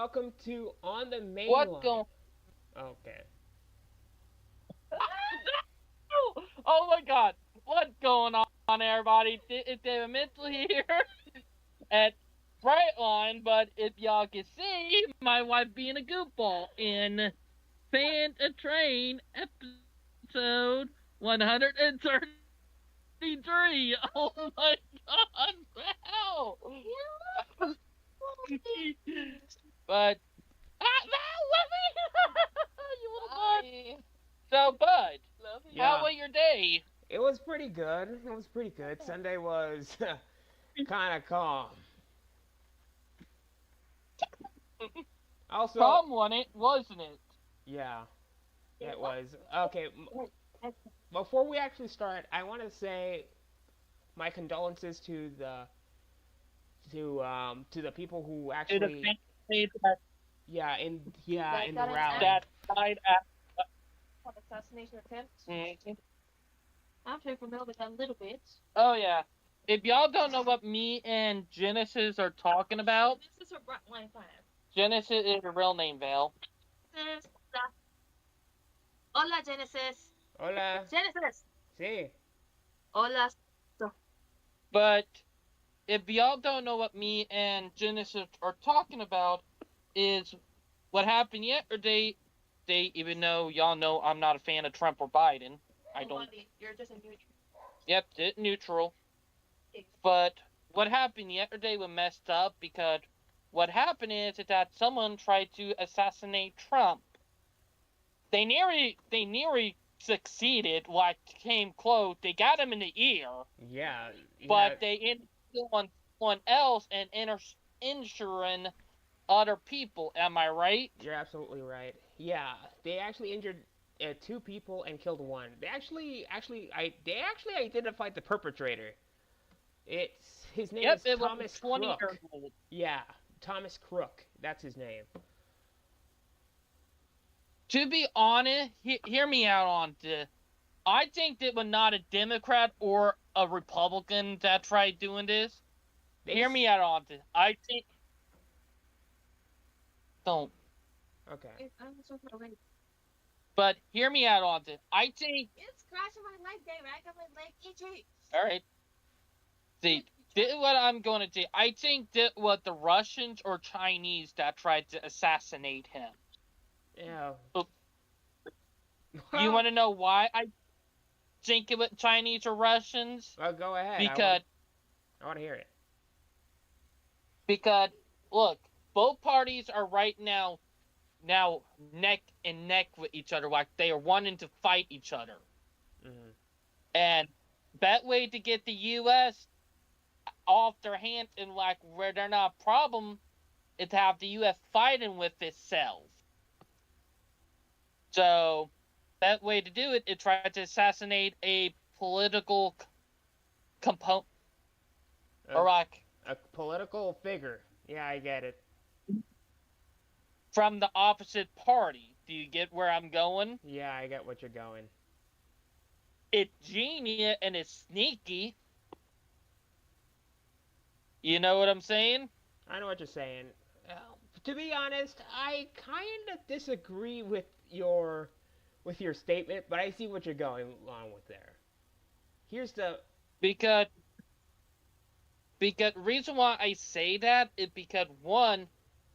welcome to On the Main What Line. going? Okay. Oh my God! What's going on, everybody? It's David Mitchell here at Brightline, but if y'all can see, my wife being a goofball in Fan a Train episode 133. Oh my God! Wow! But let me. You little bud. So, Bud, how Yeah, was your day? it was pretty good. It was pretty good. Sunday was kind of calm. Also, Prom won it, wasn't it? yeah, it was. Okay, before we actually start, I want to say my condolences to the people who To the actually family in the rally. that died at. Assassination attempt. Mhm. I'm very familiar with that a little bit. Oh yeah. If y'all don't know what me and Genesis are talking about, This is her bright line plan. Genesis is her real name, Vale. Hola, Genesis. Hola. Genesis. Sí. Hola. But if y'all don't know what me and Genesis are talking about, is what happened yesterday. They, even though y'all know I'm not a fan of Trump or Biden, I don't. You're just a neutral. Yep, neutral. But what happened yesterday was messed up because what happened is that someone tried to assassinate Trump. They nearly succeeded. Like came close. They got him in the ear, Yeah, yeah, but they ended on someone else and insuring other people. Am I right? you're absolutely right. Yeah, they actually injured two people and killed one. They actually identified the perpetrator. It's his name Yep, is it was a Thomas 20 year Crook. old. Yeah, Thomas Crook. That's his name. To be honest, hear me out on this. I think that was not a Democrat or a Republican that tried doing this. They Hear me out on this. I think don't, okay. I'm so already. but hear me out on this. I think. It's crashing my leg day, right? I got my leg itchy. All right. See, this is what I'm going to do. I think that was the Russians or Chinese that tried to assassinate him. Yeah. But you Well, want to know why I think it was Chinese or Russians? well, go ahead. Because I want to hear it. because look, both parties are right now neck and neck with each other, like they are wanting to fight each other. Hmm. And that way to get the U.S. off their hands and like where they're not a problem is to have the U.S. fighting with itself. So that way to do it, it tried to assassinate a political component A, or like a political figure. Yeah, I get it. from the opposite party. Do you get where I'm going? Yeah, I get what you're going. It's genius and it's sneaky. You know what I'm saying? I know what you're saying. To be honest, I kind of disagree with your statement, but I see what you're going on with there. Here's the Because because reason why I say that is because one,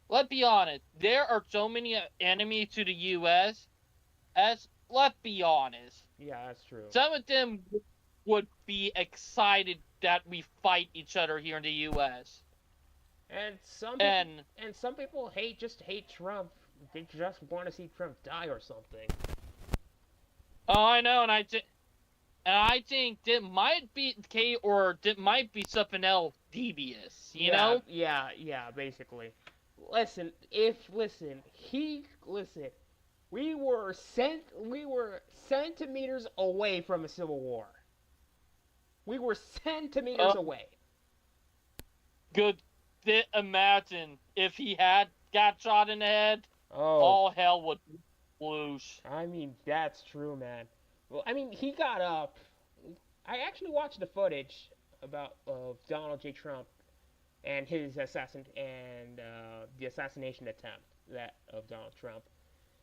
let's be honest, there are so many enemies to the U.S. As let's be honest, yeah, that's true. some of them would be excited that we fight each other here in the U.S. And And some people hate Trump. They just want to see Trump die or something. oh, I know, and I think that might be the case, or that might be something else devious. You Yeah, know, yeah, basically. Listen, we were centimeters away from a civil war. We were centimeters uh, away. good. Imagine if he had got shot in the head, Oh, all hell would loose. I mean, that's true, man. Well, I mean, he got up. I actually watched the footage about of Donald J. Trump. and his the assassination attempt that of Donald Trump.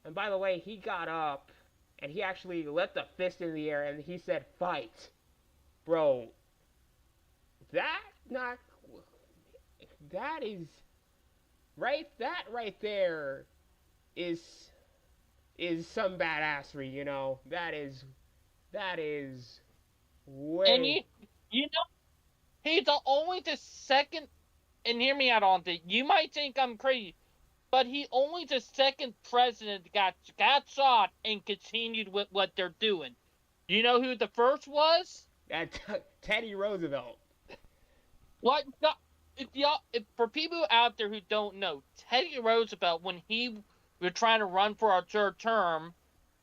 And by the way, he got up and he actually let the fist in the air and he said, "Fight, bro." That not that is right. That right there is some badassery. That is And way. you know, he's the only the second. And hear me out on this. You might think I'm crazy, but he only the second president got shot and continued with what they're doing. You know who the first was? That Teddy Roosevelt. What? If for people out there who don't know, Teddy Roosevelt, when he was trying to run for a third term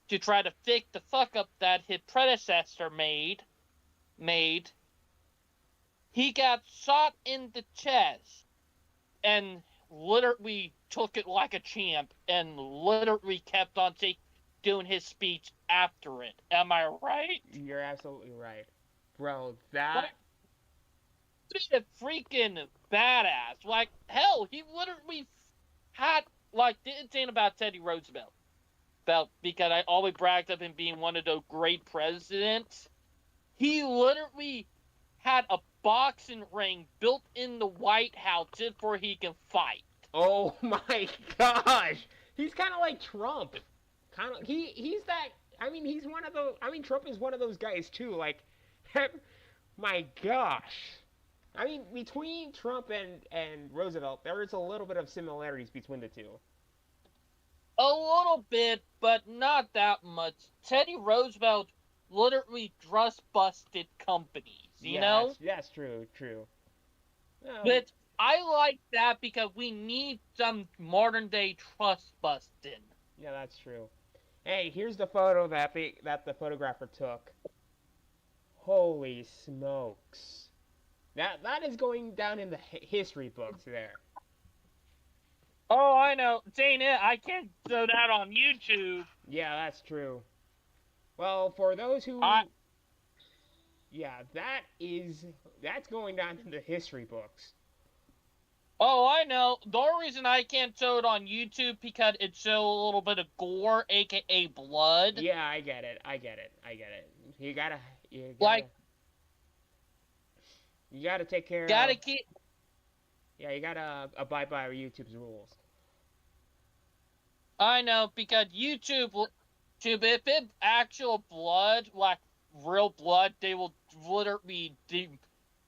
to try to fix the fuck up that his predecessor made, he got shot in the chest and literally took it like a champ and literally kept on doing his speech after it. Am I right? You're absolutely right, bro. Like, he's a freaking badass. Like, hell, he literally had, like, the thing about Teddy Roosevelt, because I always bragged of him being one of those great presidents. He literally had a boxing ring built in the White House just for he can fight. Oh my gosh, he's kind of like Trump. Kind of he's that. I mean, he's one of those. I mean, Trump is one of those guys too. Like, my gosh. I mean, between Trump and Roosevelt, there is a little bit of similarities between the two. A little bit, but not that much. Teddy Roosevelt literally trust busted companies, you Yeah, know? that's true. True. Um, But I like that because we need some modern day trust busting. yeah, that's true. Hey, here's the photo that the photographer took. Holy smokes! That is going down in the history books there. Oh, I know. Saying it, I can't throw that on YouTube. Yeah, that's true. Well, for those I who, yeah, that's going down in the history books. Oh, I know. The only reason I can't show it on YouTube because it shows a little bit of gore, aka blood. Yeah, I get it. I get it. I get it. You gotta, you gotta, Like, you gotta take care gotta of. keep. Yeah, you gotta abide by YouTube's rules. I know because if it's actual blood, like real blood, they will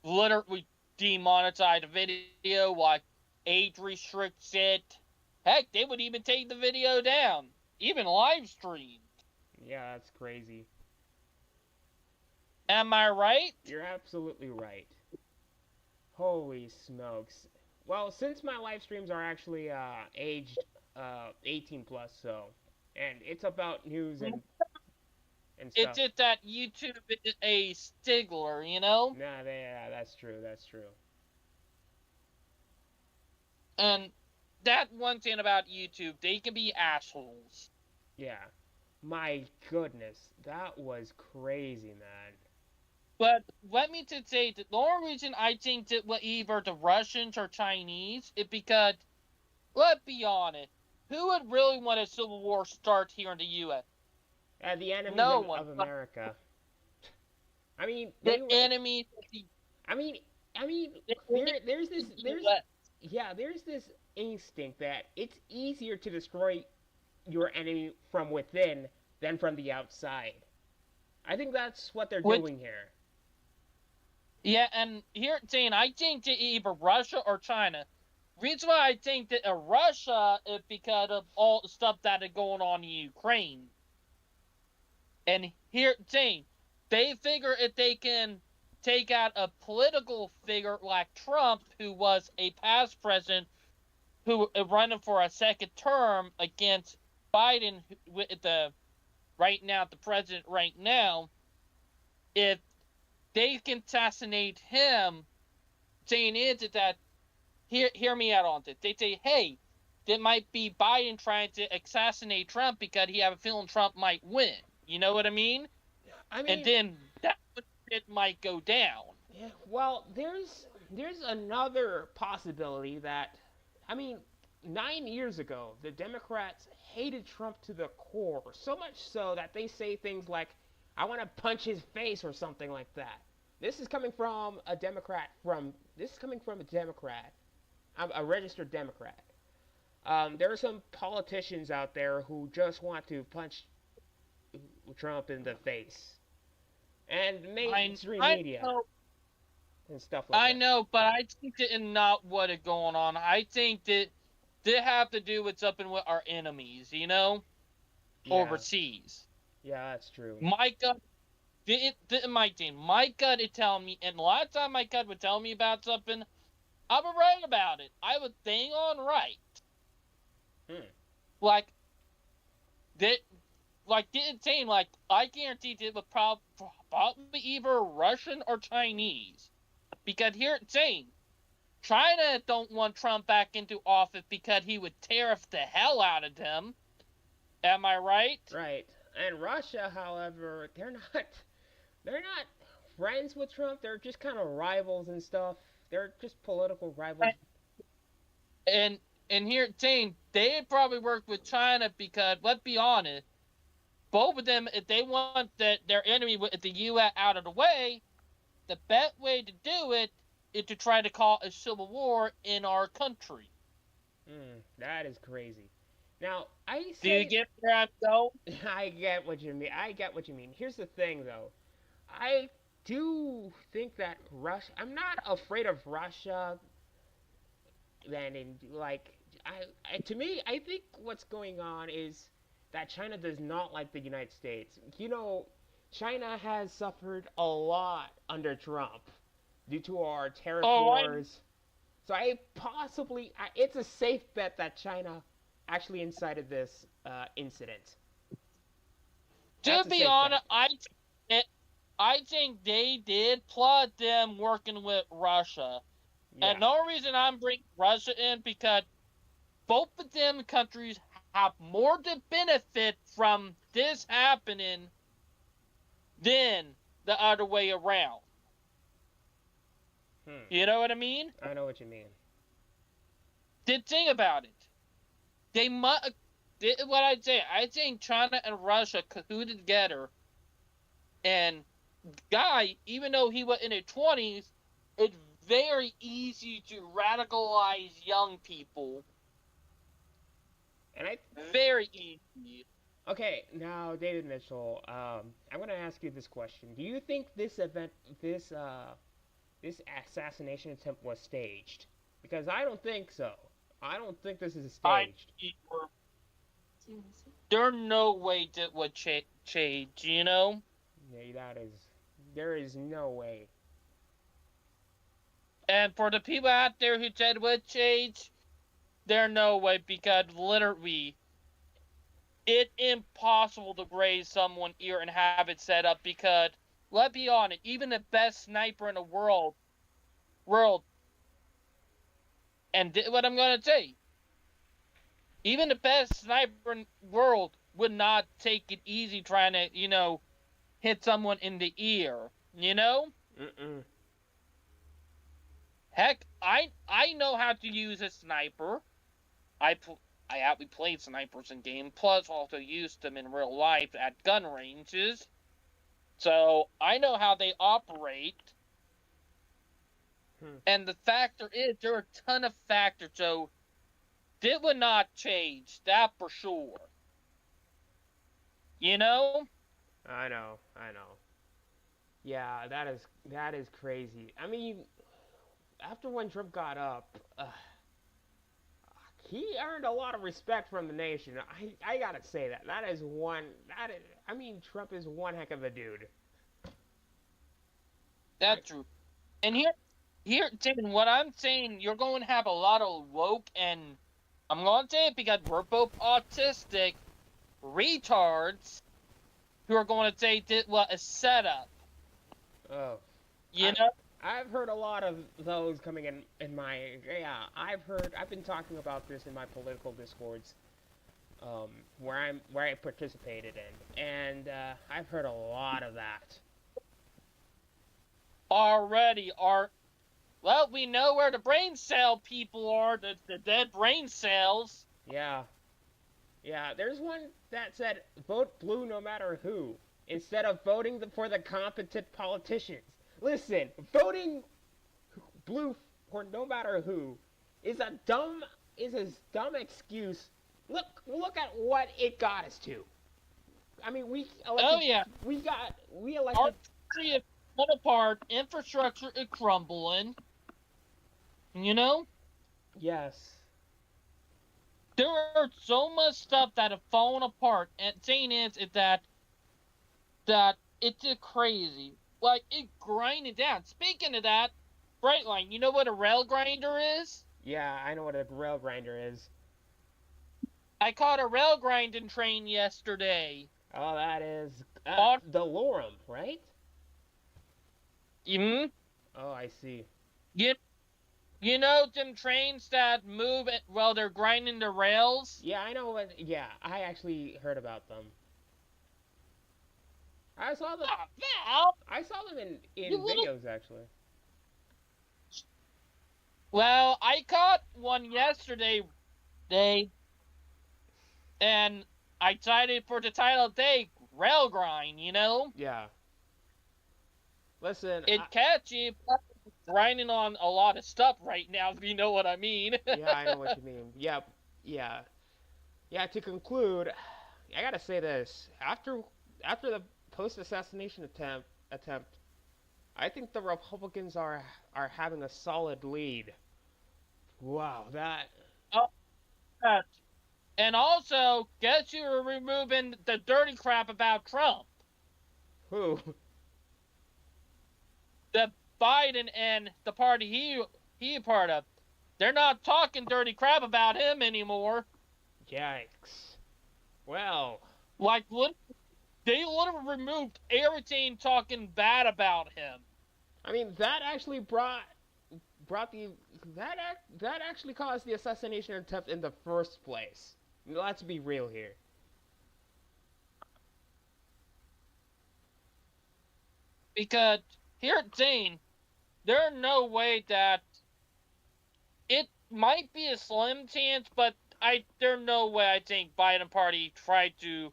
literally demonetize the video, like age restricts it. Heck, they would even take the video down, even live stream. Yeah, that's crazy. Am I right? You're absolutely right. Holy smokes. Well, since my live streams are actually aged 18 plus, so and it's about news and It's stuff. just that YouTube is a stickler, you know? Nah, yeah, that's true. That's true. And that one thing about YouTube, they can be assholes. Yeah. My goodness, that was crazy, man. But let me just say that the only reason I think that either the Russians or Chinese is because, let's be honest, who would really want a civil war start here in the U.S.? The enemies No of one. But America. I mean, the enemies of I mean, I mean, the there's U.S. yeah, there's this instinct that it's easier to destroy your enemy from within than from the outside. I think that's what they're Which, doing here. yeah, and here, saying I think that either Russia or China. Reason why I think that Russia is because of all the stuff that is going on in Ukraine. And here, saying they figure if they can take out a political figure like Trump, who was a past president, who is running for a second term against Biden, with the president right now, if they can assassinate him, saying is that hear me out on this. They say, hey, that might be Biden trying to assassinate Trump because he have a feeling Trump might win. You know what I mean? I And mean, then that it might go down. yeah, well, there's there's another possibility that, I mean, 9 years ago, the Democrats hated Trump to the core, so much so that they say things like, "I want to punch his face" or something like that. This is coming from a Democrat. This is coming from a Democrat, a registered Democrat. There are some politicians out there who just want to punch Trump in the face, and mainstream I media know, and stuff like that. but I think that is not what is going on. I think that they have to do with something with our enemies, Yeah, overseas. yeah, that's true. My gut, my gut is telling me, and a lot of time my gut would tell me about something, I would write about it. I would think on right. Hmm. Like, that, didn't seem like, I guarantee it was probably either Russian or Chinese. Because here it's saying, China don't want Trump back into office because he would tariff the hell out of them. Am I right? Right. And Russia, however, they're not friends with Trump. They're just kind of rivals and stuff. They're just political rivals. And and here it's saying they probably work with China because, let's be honest, both of them, if they want their enemy, the U.S. out of the way, the best way to do it is to try to cause a civil war in our country. That is crazy. Now, I Do you say get where I'm going? I get what you mean. I get what you mean. Here's the thing, though. I do think that Russia. I'm not afraid of Russia. Then, in like, to me, I think what's going on is that China does not like the United States. China has suffered a lot under Trump due to our tariff Oh, wars. So it's a safe bet that China actually incited this incident. to That's a be safe bet. honest, I think they did plot them working with Russia. Yeah. And the only reason I'm bringing Russia in because both of them countries have more to benefit from this happening than the other way around. You know what I mean? I know what you mean. Think about it. They must. What I'd say, I think China and Russia cahooted together, and Guy, even though he was in his 20s, it's very easy to radicalize young people. And I Very easy. Okay, now David Mitchell, I'm gonna ask you this question: do you think this assassination attempt was staged? Because I don't think so. I don't think this is I staged. There's no way that would change, Yeah, there is no way. And for the people out there who said would change, there's no way because literally, it's impossible to graze someone's ear and have it set up because, let's be honest, even the best sniper in the world, and what I'm gonna say, even the best sniper in the world would not take it easy trying to, hit someone in the ear, Mm-mm. Heck, I know how to use a sniper. I actually played snipers in game, plus also used them in real life at gun ranges. So I know how they operate. And the factor is, there are a ton of factors, so it would not change, that for sure. You know? I know. Yeah, that is crazy. I mean, after when Trump got up, he earned a lot of respect from the nation. I gotta say that. I mean, Trump is one heck of a dude. That's true. And Tim, what I'm saying, you're going to have a lot of woke, and I'm going to say it because we're both autistic retards who are going to say this was a setup. Oh, You know? I've heard a lot of those coming in my I've been talking about this in my political discords, where I participated in, and I've heard a lot of that. Already, Well, we know where the brain cell people are, the dead brain cells. Yeah. Yeah, there's one that said vote blue no matter who, instead of voting for the competent politicians. Listen, voting blue for no matter who is a dumb excuse. Look at what it got us to. I mean, Oh yeah, we our elected. country is falling apart, infrastructure is crumbling. You know, Yes. there are so much stuff that have fallen apart, and saying is that it's just crazy. Like it grinding down. Speaking of that, Brightline, you know what a rail grinder is? Yeah, I know what a rail grinder is. I caught a rail grinding train yesterday. Oh, that is On the lorem, right? you, Oh, I see. you you know them trains that move while they're grinding the rails? Yeah, I know what. Yeah, I actually heard about them. I saw them. Ah, Val, I saw them you in little. videos actually. Well, I caught one yesterday, day, and I decided for the title of the day, rail grind. You know, Yeah. Listen, it catchy. But grinding on a lot of stuff right now, if you know what I mean. yeah, I know what you mean. Yep. Yeah. Yeah. To conclude, I gotta say this: after the post-assassination attempt, I think the Republicans are having a solid lead. Wow, that. Oh, and also, guess you were removing the dirty crap about Trump. Who? The Biden and the party he a part of. They're not talking dirty crap about him anymore. Yikes. Well, Like they literally removed everything talking bad about him. I mean that actually brought the that actually caused the assassination attempt in the first place. Let's be real here. Because here's the thing, there's no way that it might be a slim chance, but there's no way I think Biden party tried to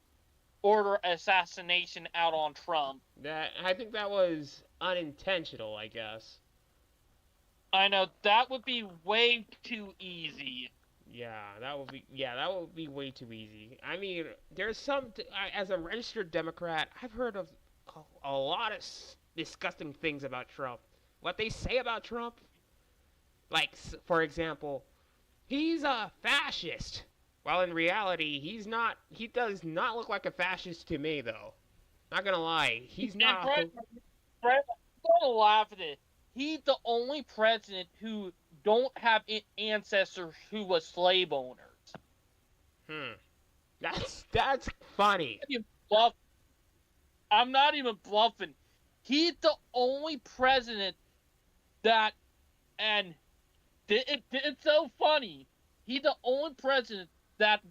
order assassination out on Trump. That I think that was unintentional, I guess. I know that would be way too easy. That would be way too easy. I mean, there's as a registered Democrat, I've heard of a lot of disgusting things about Trump. What they say about Trump, like for example, he's a fascist. While in reality, he's not. He does not look like a fascist to me, though. Not gonna lie, he's And not. Brett, don't laugh at it. He's the only president who don't have ancestors who was slave owners. Hmm. That's funny. I'm not even bluffing. He's the only president that, and it's so funny. He's the only president that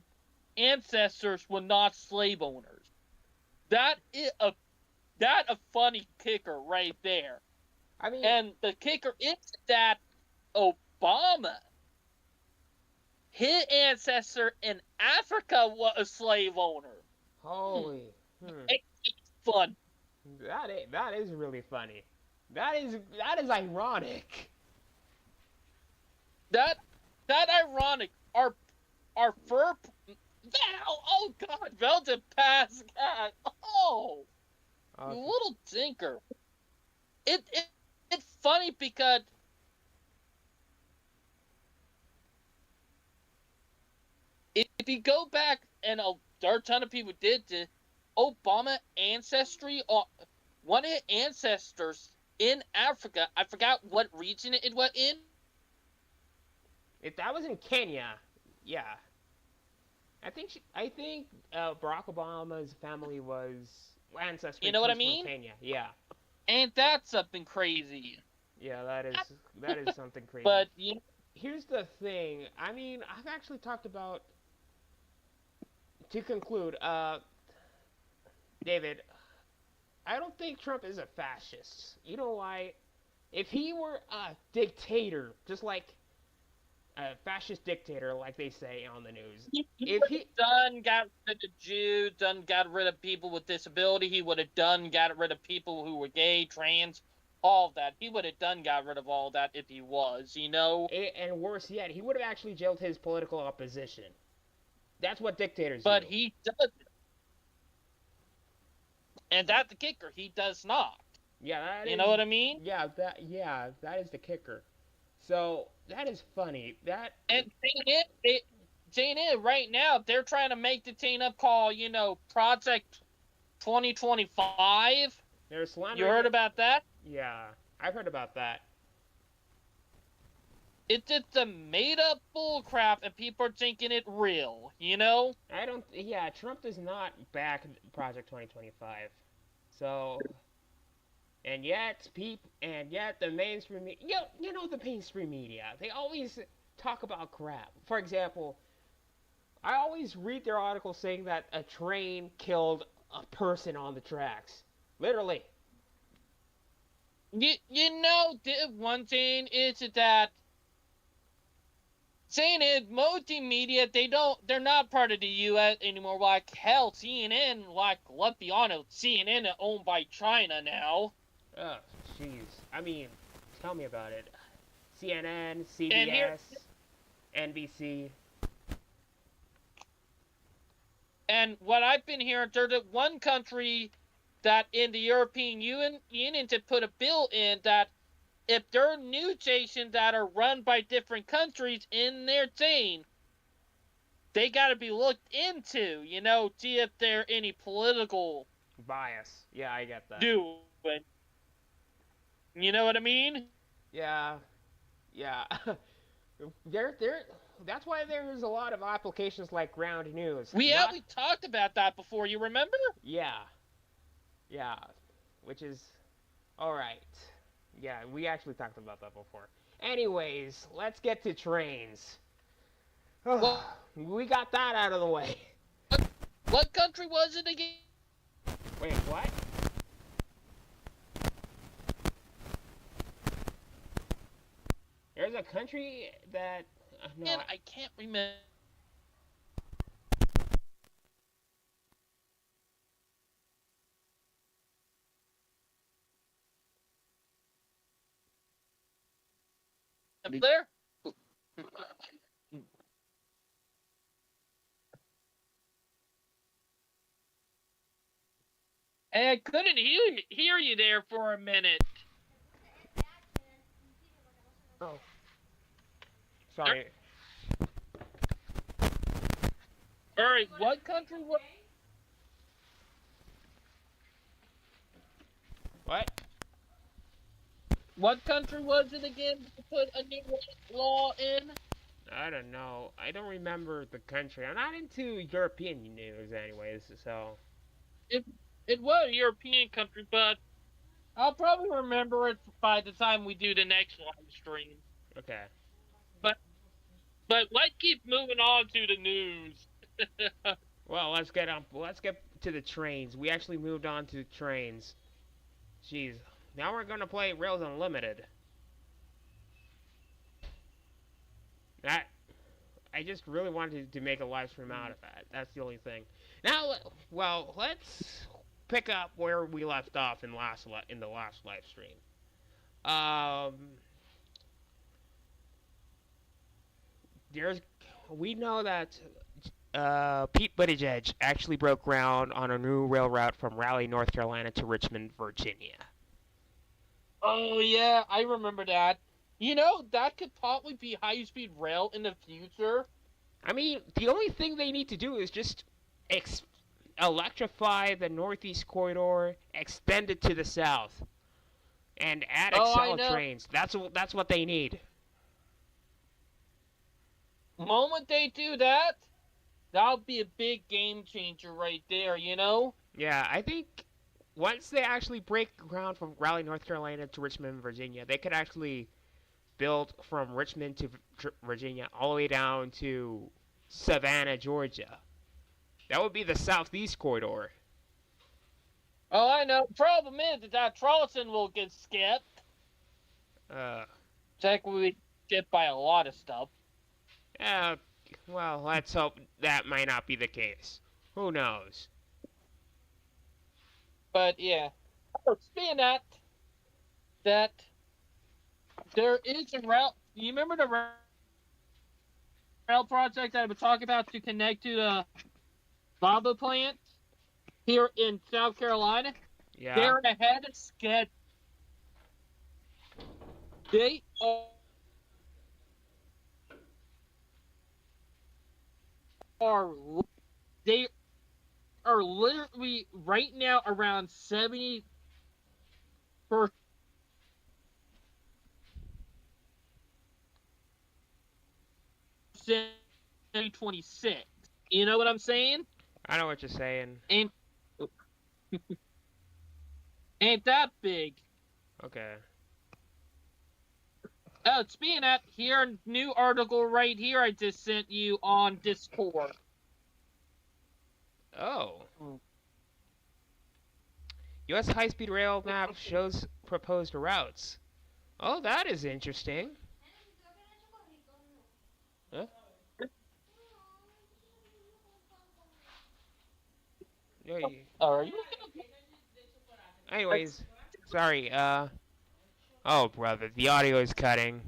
ancestors were not slave owners. That is a funny kicker right there. I mean, And the kicker is that Obama, his ancestor in Africa was a slave owner. holy. It's fun. That is really funny. That is ironic. That ironic. Our fur. Oh God, Velda pass. God. Oh, you Okay. little tinker. It's funny because if you go back and there are a ton of people did this, Obama ancestry, one of his ancestors in Africa, I forgot what region it was in. If that was in Kenya, yeah. I think Barack Obama's family was ancestry You know what I comes mean? from Kenya. Yeah. Ain't that something crazy? Yeah, that is something crazy. But Here's the thing. I mean, I've actually talked about to conclude, David, I don't think Trump is a fascist. You know why? if he were a dictator, just like a fascist dictator, like they say on the news, He if would he, have done got rid of Jews, done got rid of people with disability. He would have done got rid of people who were gay, trans, all of that. He would have done got rid of all that if he was, you know. and worse yet, he would have actually jailed his political opposition. That's what dictators But do. he doesn't, and that's the kicker. He does not. Yeah, that You is. know what I mean? Yeah, that is the kicker. So that is funny. That And Jane it right now they're trying to make the thing up called Project 2025. they're You slandering heard it. about that? Yeah, I've heard about that. It's just a made up bullcrap, and people are thinking it real. You know? I don't. Yeah, Trump does not back Project 2025. So, and yet the mainstream, you know the mainstream media, they always talk about crap. For example, I always read their articles saying that a train killed a person on the tracks. Literally. You know the one thing is that saying it, multimedia they're not part of the U.S. anymore. Like hell, CNN, like let's be honest, CNN is owned by China now. Oh, jeez. I mean, tell me about it. CNN, And here, CBS, NBC. and what I've been hearing, there's one country that in the European Union to put a bill in that if there are news stations that are run by different countries in their thing, they got to be looked into, see if there are any political Bias. Yeah, I get that. doing. You know what I mean? Yeah, yeah. there. That's why there's a lot of applications like Ground News. We talked about that before. You remember? Yeah, yeah. Which is all right. Yeah, we actually talked about that before. Anyways, let's get to trains. Well, We got that out of the way. what country was it again? Wait, what? There's a country that no. Man, I can't remember. There? Hey, I couldn't hear you there for a minute. Oh. Sorry. Alright, what country was... What? What country was it again to put a new law in? I don't know. I don't remember the country. I'm not into European news, anyways. So. It was a European country, but I'll probably remember it by the time we do the next live stream. Okay. But let's keep moving on to the news. Well, let's get to the trains. We actually moved on to trains. Jeez. Now we're gonna play Rails Unlimited. That I just really wanted to make a live stream out of that. That's the only thing. Now, well, let's pick up where we left off in the last live stream. We know that Pete Buttigieg actually broke ground on a new rail route from Raleigh, North Carolina to Richmond, Virginia. Oh yeah, I remember that. That could probably be high-speed rail in the future. I mean, the only thing they need to do is just electrify the Northeast Corridor, extend it to the south, and add Excel trains. That's what they need. Moment they do that, that'll be a big game changer right there, Yeah, I think once they actually break ground from Raleigh, North Carolina to Richmond, Virginia, they could actually build from Richmond to Virginia all the way down to Savannah, Georgia. That would be the Southeast Corridor. Oh, I know. Problem is that Charleston will get skipped. Technically, get by a lot of stuff. Uh, well, let's hope that might not be the case. Who knows? But yeah. Oh, speaking of that there is a rail. You remember the rail project that I've been talking about to connect to the lava plant here in South Carolina? Yeah. They're ahead of schedule. They are they are literally right now around 70% 26. You know what I'm saying? I know what you're saying. Ain't ain't that big? Okay. Oh, speaking of here, new article right here I just sent you on Discord. Oh. U.S. high-speed rail map shows proposed routes. Oh, that is interesting. Huh? Are you? Anyways, sorry. Oh, brother, the audio is cutting.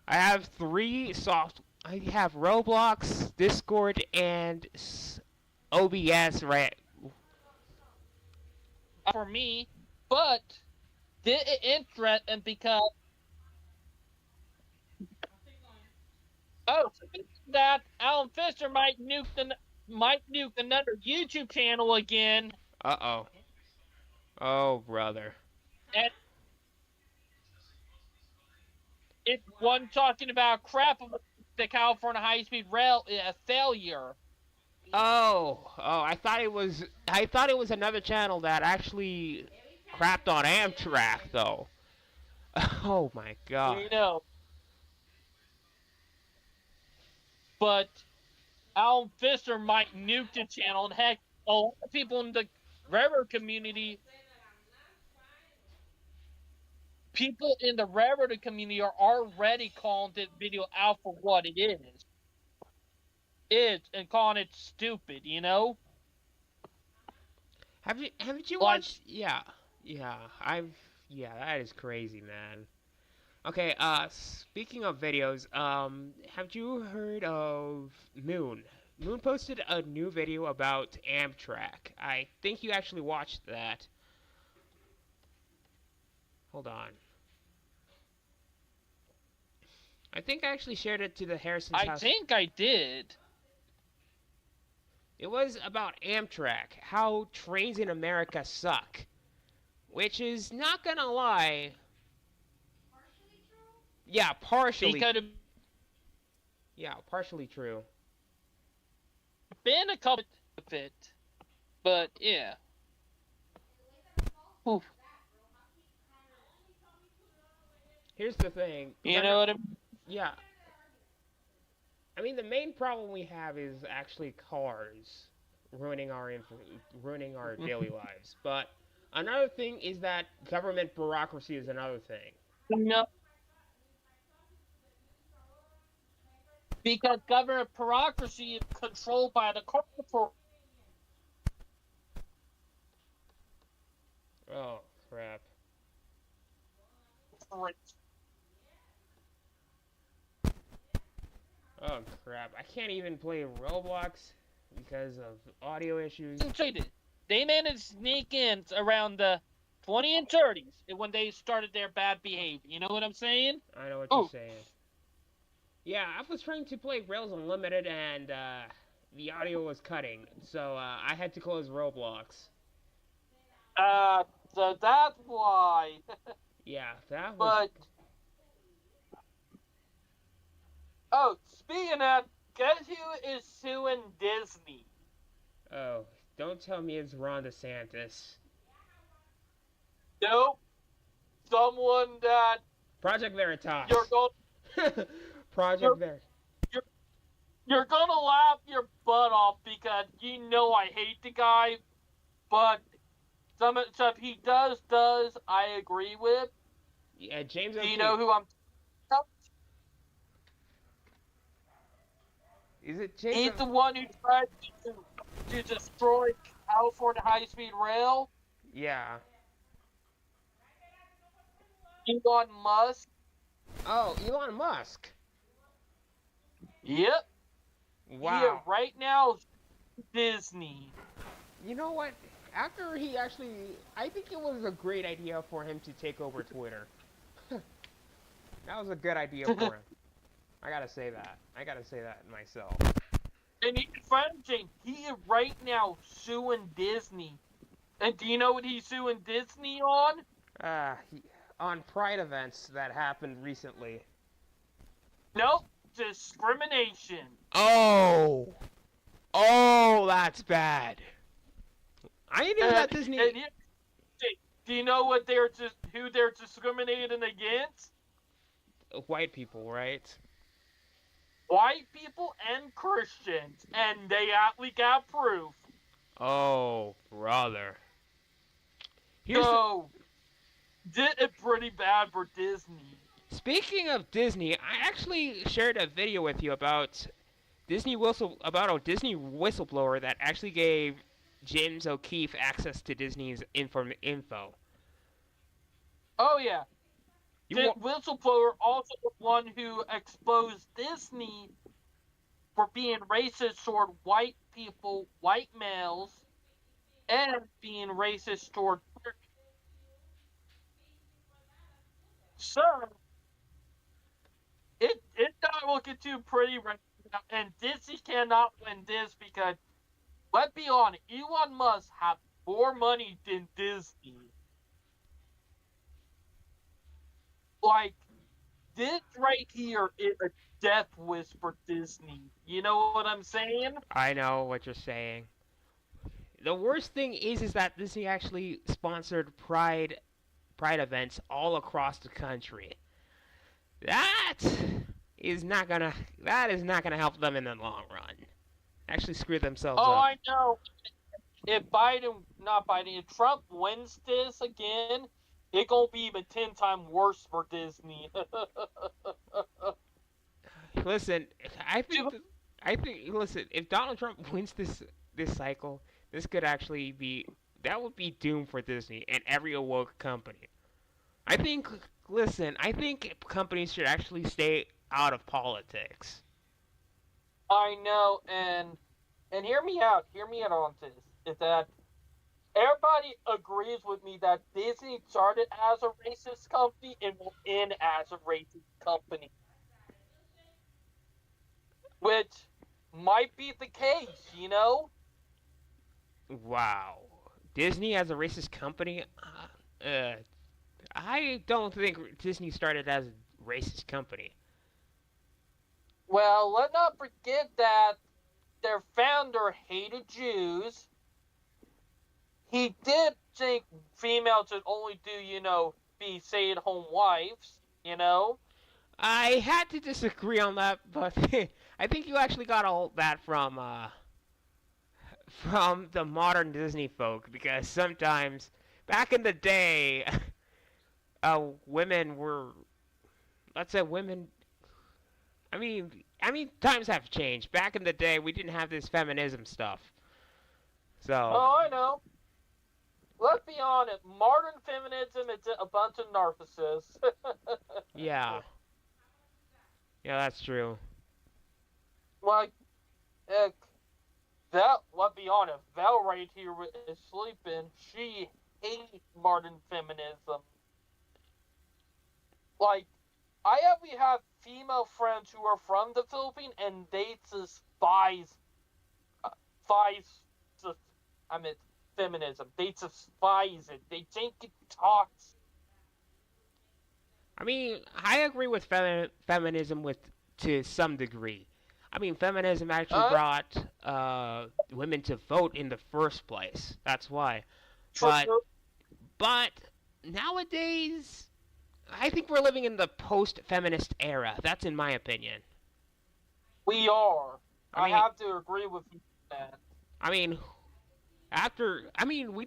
I have I have Roblox, Discord, and OBS right. For me, but did it interesting because that Alan Fisher might nuke another YouTube channel again, Uh-oh. Oh, brother. and it's one talking about crap about the California high-speed rail a failure. Oh, I thought it was another channel that actually crapped on Amtrak, though. Oh my god. You know, but Alan Fisher might nuke the channel, and heck, a lot of people in the railroad community are already calling this video out for what it is. And calling it stupid, you know? Haven't you Like, watched? Yeah. Yeah, that is crazy, man. Okay, speaking of videos, have you heard of Moon? Moon posted a new video about Amtrak. I think you actually watched that. Hold on. I think I actually shared it to the Harrison's I house. think I did. It was about Amtrak, how trains in America suck. Which is, not gonna lie... Yeah, partially. Yeah, partially true. Been a couple of it, but yeah. Oof. Here's the thing. You know what I mean? Yeah. I mean, the main problem we have is actually cars ruining our daily lives. But another thing is that government bureaucracy is another thing. No. Because government bureaucracy is controlled by the corporate. Oh, crap. Oh, crap. I can't even play Roblox because of audio issues. They managed to sneak in around the 20 and 30s when they started their bad behavior. You know what I'm saying? I know what you're saying. Yeah, I was trying to play Rails Unlimited and the audio was cutting, so I had to close Roblox. So that's why. Yeah, that was... But... Oh, speaking of, guess who is suing Disney? Oh, don't tell me it's Ron DeSantis. Nope. Someone that... Project Veritas. You're going... Project Veritas. You're gonna laugh your butt off because you know I hate the guy, but some stuff he does I agree with. Yeah, James Do you O'Keefe. know who I'm talking about? Is it James He's O- the one who tried to destroy California high-speed rail. Yeah. Elon Musk. Oh, Elon Musk. Yep. He Wow. right now Disney. You know what? After he actually, I think it was a great idea for him to take over Twitter. That was a good idea for him. I gotta say that. I gotta say that myself. And he's fronting. He is right now suing Disney. And do you know what he's suing Disney on? On Pride events that happened recently. Nope. Discrimination. Oh, oh, that's bad. I knew that Disney. Do you know what who they're discriminating against? White people, right? White people and Christians, and we got proof. Oh, brother. So, did it pretty bad for Disney. Speaking of Disney, I actually shared a video with you about a Disney whistleblower that actually gave James O'Keefe access to Disney's info. Oh yeah, the whistleblower also the one who exposed Disney for being racist toward white people, white males, and being racist toward Turks. So it's not looking too pretty right now, and Disney cannot win this because let's be honest, Elon Musk has more money than Disney. Like, this right here is a death wish for Disney. You know what I'm saying? I know what you're saying. The worst thing is that Disney actually sponsored Pride events all across the country. That is not gonna help them in the long run. Actually screw themselves up. Oh, I know. If Trump wins this again, it's gonna be even 10 times worse for Disney. Listen, listen, if Donald Trump wins this cycle, this could actually be that would be doom for Disney and every awoke company. I think companies should actually stay out of politics. I know, and hear me out on this. Is that everybody agrees with me that Disney started as a racist company and will end as a racist company. Which might be the case, you know? Wow. Disney as a racist company? I don't think Disney started as a racist company. Well, let's not forget that their founder hated Jews. He did think females should only do, be stay-at-home wives, you know? I had to disagree on that, but I think you actually got all that from the modern Disney folk, because sometimes back in the day, women were, let's say women. I mean, times have changed. Back in the day, we didn't have this feminism stuff. So. Oh, I know. Let's be honest. Modern feminism is a bunch of narcissists. Yeah. Yeah, that's true. Like, let's be honest. Val right here is sleeping. She hates modern feminism. Like, I actually have female friends who are from the Philippines, and they despise feminism. They despise it. They think it talks. I mean, I agree with feminism to some degree. I mean, feminism actually brought women to vote in the first place. That's why. But nowadays, I think we're living in the post-feminist era. That's in my opinion. We are. I have to agree with you on that. I mean, We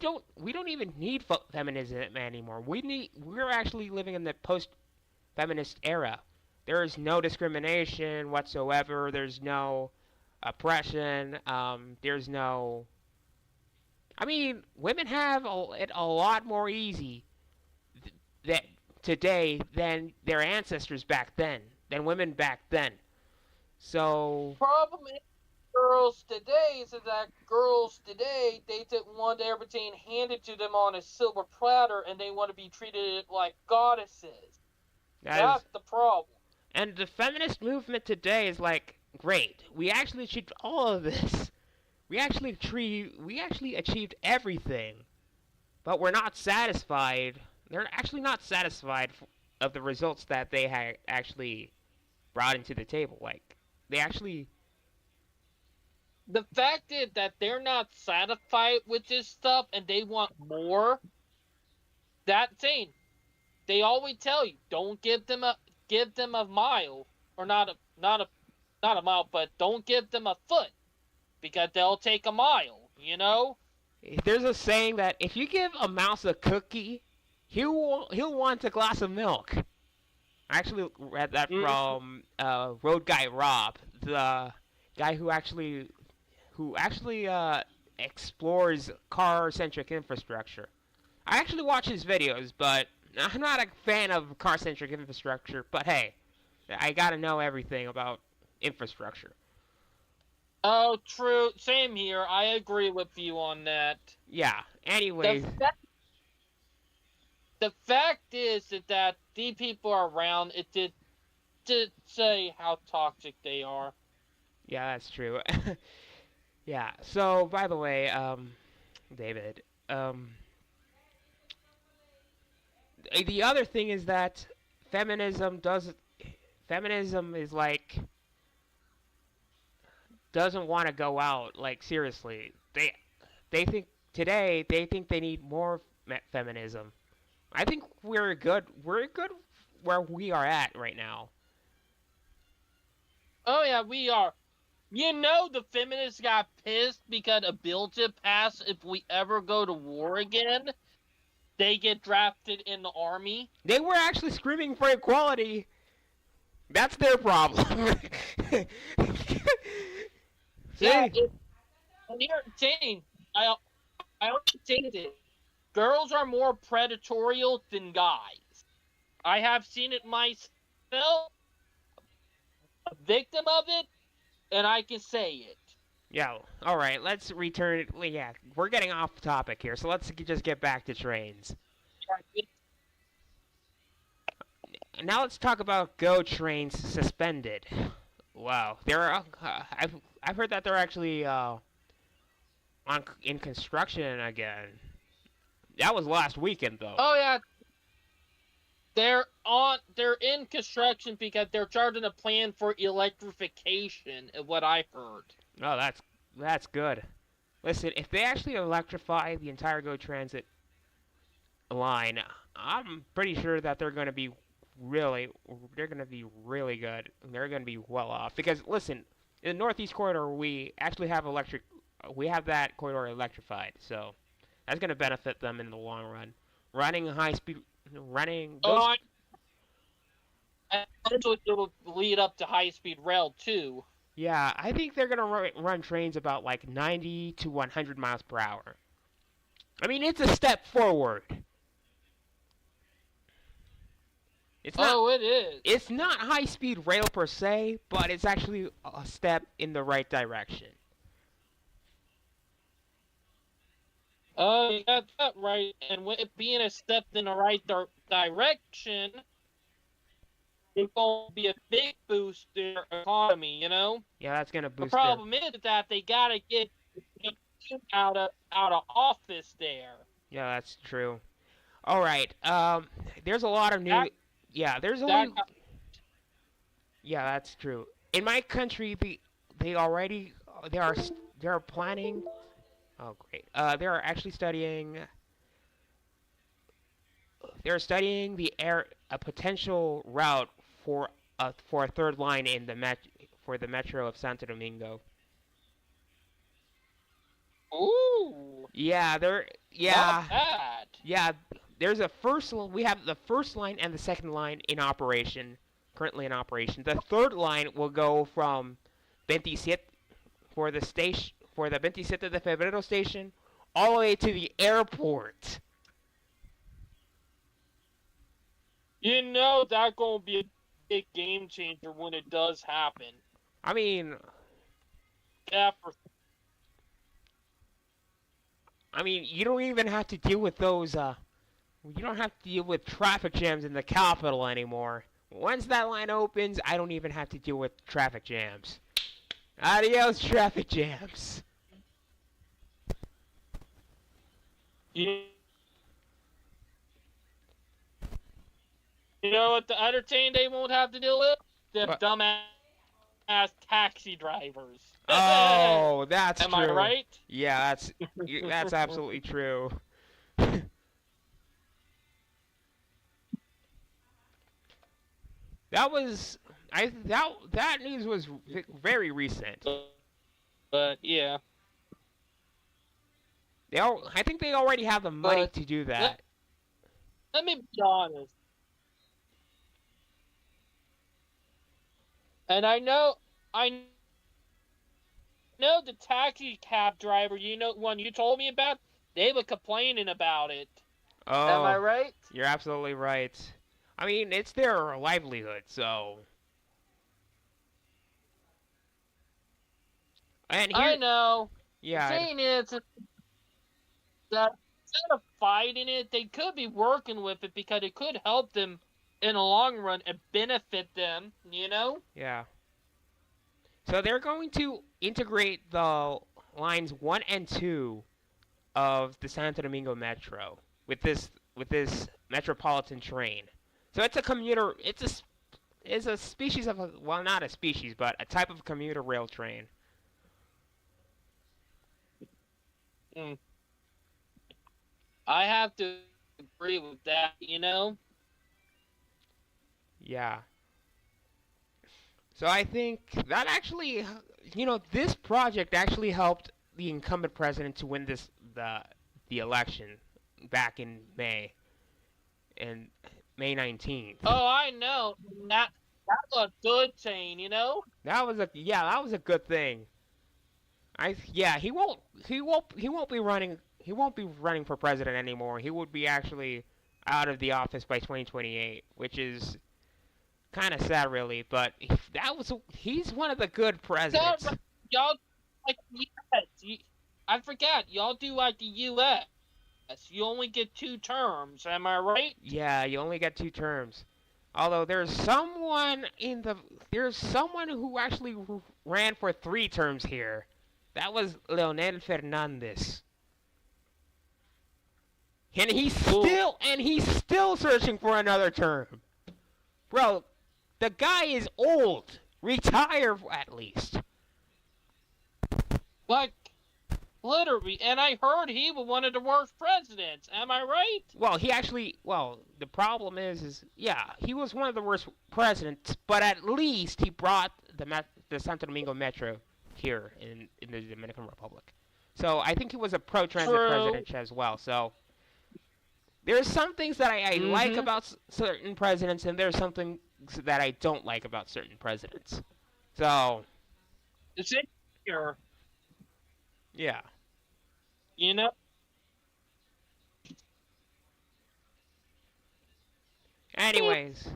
don't even need feminism anymore. We're actually living in the post-feminist era. There is no discrimination whatsoever. There's no oppression. There's no. Women have it a lot more easy that today than their ancestors back then, than women back then. So Problem is, girls today is that girls today they don't want everything handed to them on a silver platter, and they want to be treated like goddesses. that is, That's the problem. and the feminist movement today is like, great. We actually achieved all of this. We actually achieved everything, but we're not satisfied. They're actually not satisfied of the results that they had actually brought into the table. Like they actually, The fact is that they're not satisfied with this stuff and they want more. That thing, they always tell you, don't give them a mile, or not a mile, but don't give them a foot because they'll take a mile. You know? there's a saying that if you give a mouse a cookie, he'll want a glass of milk. I actually read that from Road Guy Rob, the guy who actually explores car-centric infrastructure. I actually watch his videos, but I'm not a fan of car-centric infrastructure. But hey, I gotta know everything about infrastructure. Oh, true. Same here. I agree with you on that. Yeah. The Anyways, the fact is that these people are around. It did say how toxic they are. yeah, that's true. Yeah. So, by the way, David, the other thing is that feminism does feminism is like doesn't want to go out like seriously. They think today they think they need more feminism. I think we're good where we are at right now. Oh yeah, we are. You know, the feminists got pissed because a bill to pass if we ever go to war again. They get drafted in the army. They were actually screaming for equality. That's their problem. Yeah, See? and you're saying, I understand it. Girls are more predatorial than guys. I have seen it myself, a victim of it, and I can say it. Yeah, alright, let's return. Yeah, we're getting off topic here, so let's just get back to trains. Now let's talk about GO trains suspended. Wow, I've heard that they're actually in construction again. That was last weekend though. Oh yeah, they're in construction because they're charting a plan for electrification, of what I heard. Oh, that's good. Listen, if they actually electrify the entire GO Transit line, I'm pretty sure that they're gonna be really good. They're gonna be well off because listen, in the Northeast Corridor we actually have we have that corridor electrified, so that's gonna benefit them in the long run. Running high speed, running Oh, those. and eventually it'll lead up to high-speed rail too. Yeah, I think they're gonna run trains about like 90 to 100 miles per hour. I mean, it's a step forward. It's not. Oh, it is. It's not high speed rail per se, but it's actually a step in the right direction. Oh, you got that right. And with it being a step in the right direction, it's going to be a big boost to their economy, you know? Yeah, that's gonna The boost their. problem is that they got to get out of office there. Yeah, that's true. All right. There's a lot of new. That, Yeah, there's that, only. Yeah, that's true. In my country, they already they are planning. Oh, great. They are actually studying. They're studying a potential route for a third line in the metro of Santo Domingo. ooh. Yeah, there. Not Yeah, bad. yeah. There's a first. We have the first line and the second line in operation, currently in operation. The third line will go from 27 for the station for the 27 de Febrero station, all the way to the airport. You know that's gonna be a big game changer when it does happen. I mean, Yeah, for you don't even have to deal with those. You don't have to deal with traffic jams in the capital anymore. Once that line opens, I don't even have to deal with traffic jams. Adios, traffic jams. you, you know what the other thing they won't have to deal with? The What? dumbass taxi drivers. Oh, that's Am true. I right? Yeah, that's absolutely true. That was that news was very recent. But yeah. I think they already have the money But to do let, that. let me be honest. And I know the taxi cab driver, one you told me about, they were complaining about it. Am I Oh, right? you're absolutely right. I mean, it's their livelihood, so. And I here, know. The yeah, thing is that instead of fighting it, they could be working with it because it could help them in the long run and benefit them, yeah. So they're going to integrate the lines 1 and 2 of the Santo Domingo Metro with this metropolitan train. So it's a commuter. It's a species of well, not a species, but a type of commuter rail train. Mm. I have to agree with that. Yeah. So I think that actually, this project actually helped the incumbent president to win the election back in and May 19th. Oh, I know. That's a good thing. That was a good thing. He won't be running for president anymore. He would be actually out of the office by 2028, which is kind of sad, really. But he's one of the good presidents. Y'all like the U.S. I forgot. Y'all do like the U.S. You only get 2 terms. Am I right? Yeah, you only get 2 terms. Although there's someone who actually ran for 3 terms here. That was Leonel Fernandez. And he's still searching for another term. Bro, the guy is old. Retire at least. Like, literally. And I heard he was one of the worst presidents. Am I right? The problem is yeah, he was one of the worst presidents, but at least he brought the Santo Domingo Metro here in the Dominican Republic. So I think he was a pro-transit True. president as well. So there's some things that I like about certain presidents, and there's some things that I don't like about certain presidents. So It's in here. yeah. You know? Anyways.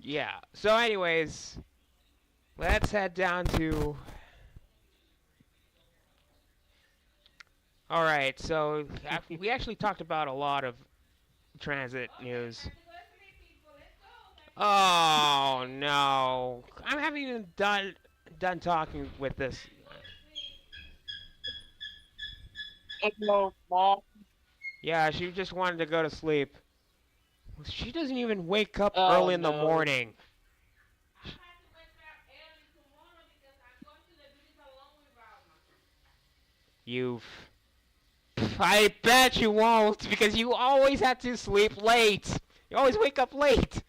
Yeah. So anyways, let's head down to. All right. So we actually talked about a lot of transit news. Oh no! I haven't even done talking with this. Hello, Mom. Yeah, she just wanted to go to sleep. She doesn't even wake up Oh, early in the no. morning. You've. I bet you won't, because you always have to sleep late. You always wake up late.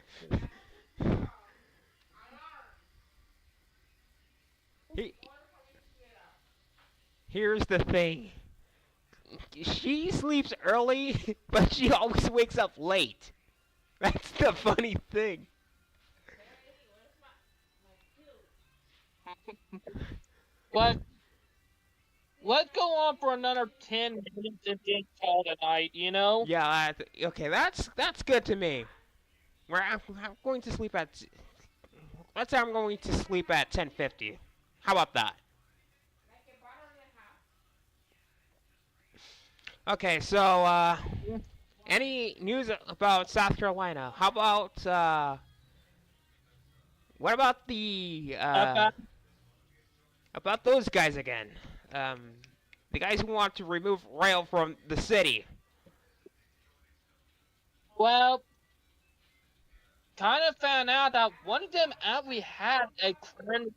Here's the thing. She sleeps early, but she always wakes up late. That's the funny thing. But let's go on for another 10 minutes and then call it a night, you know? Yeah, okay, that's good to me. I'm going to sleep at. Let's say I'm going to sleep at 10:50. How about that? Okay, so any news about South Carolina? How about what about those guys again? Um, the guys who want to remove rail from the city. Well, kind of found out that one of them actually had a criminal.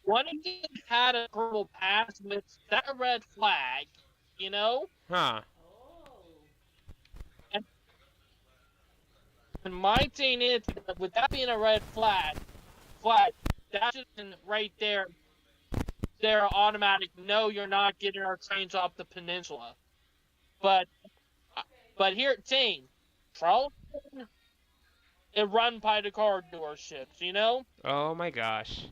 One of them had a criminal past with that red flag, you know? Huh. And my thing is, that with that being a red flag, that's just right there, they're automatic, no, you're not getting our trains off the peninsula. But here at Tain, Charleston is run by the car dealerships, you know? Oh my gosh.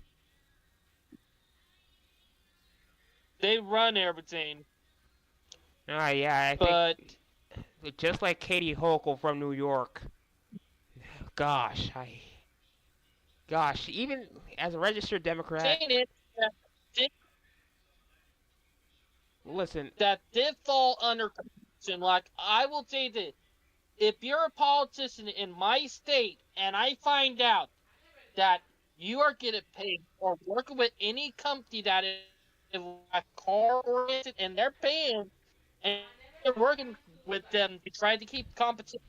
They run everything. Yeah, I But think just like Katie Hochul from New York. Gosh, even as a registered Democrat, saying it listen, that did fall under corruption. Like, I will say this, if you're a politician in my state and I find out that you are getting paid or working with any company that is like car oriented and they're paying and you're working with them to try to keep competition,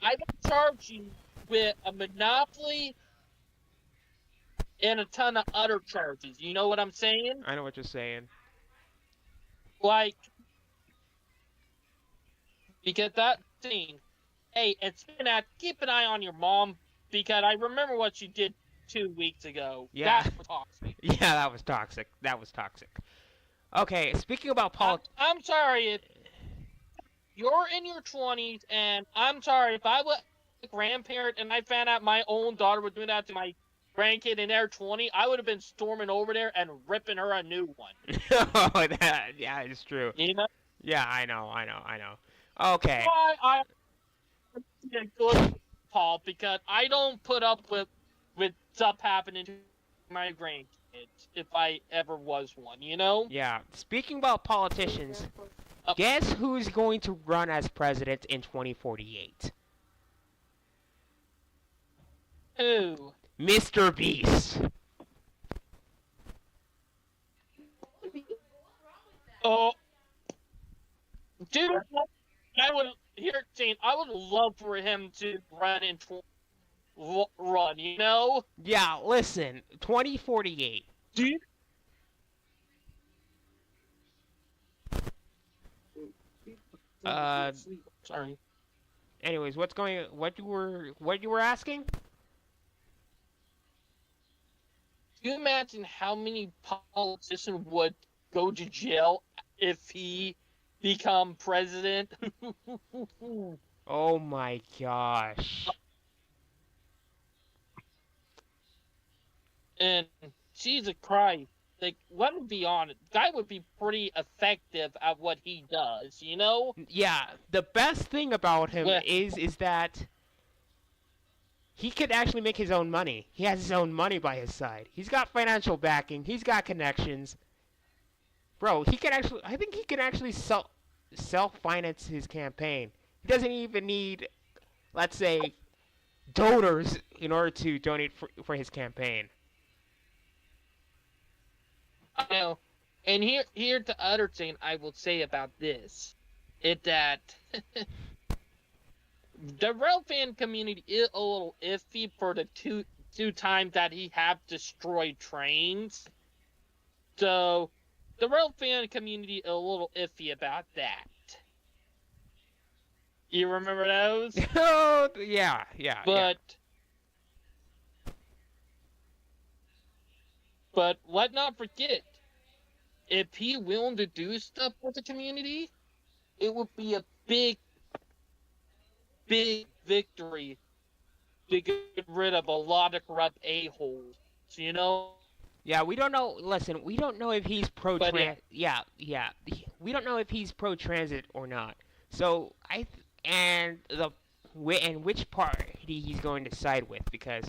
I will charge you with a monopoly and a ton of other charges. You know what I'm saying? I know what you're saying. Like, because that thing, hey, it's been at keep an eye on your mom because I remember what she did 2 weeks ago. Yeah. That was toxic. Yeah, that was toxic. That was toxic. Okay, speaking about politics. I'm sorry if you're in your 20s, and I'm sorry if I was a grandparent and I found out my own daughter was doing that to my grandkid in their 20, I would have been storming over there and ripping her a new one. Oh, yeah, it's true. You know? Yeah, I know. Okay. Why I a good Paul, because I don't put up with stuff happening to my grandkids if I ever was one, you know? Yeah, speaking about politicians, guess who's going to run as president in 2048? Who? Mr. Beast. Oh, dude, I would I would love for him to run and run. You know? Yeah, listen, 2048. Dude. Sorry. Anyways, what you were asking? Do you imagine how many politicians would go to jail if he become president? Oh my gosh. And Jesus Christ, like, let me be honest, guy would be pretty effective at what he does, you know? Yeah, the best thing about him is that he could actually make his own money. He has his own money by his side. He's got financial backing. He's got connections. Bro, I think he can actually self-finance his campaign. He doesn't even need, let's say, donors in order to donate for his campaign. I know. And here's the other thing I will say about this. Is that the rail fan community is a little iffy for the two times that he have destroyed trains. So the rail fan community is a little iffy about that. You remember those? Oh, yeah. But But let not forget, if he willing to do stuff for the community, it would be a big, big victory to get rid of a lot of corrupt a-holes. You know? Yeah, we don't know. Listen, we don't know if he's pro But yeah. trans. Yeah. We don't know if he's pro transit or not. So and and which party he's going to side with, because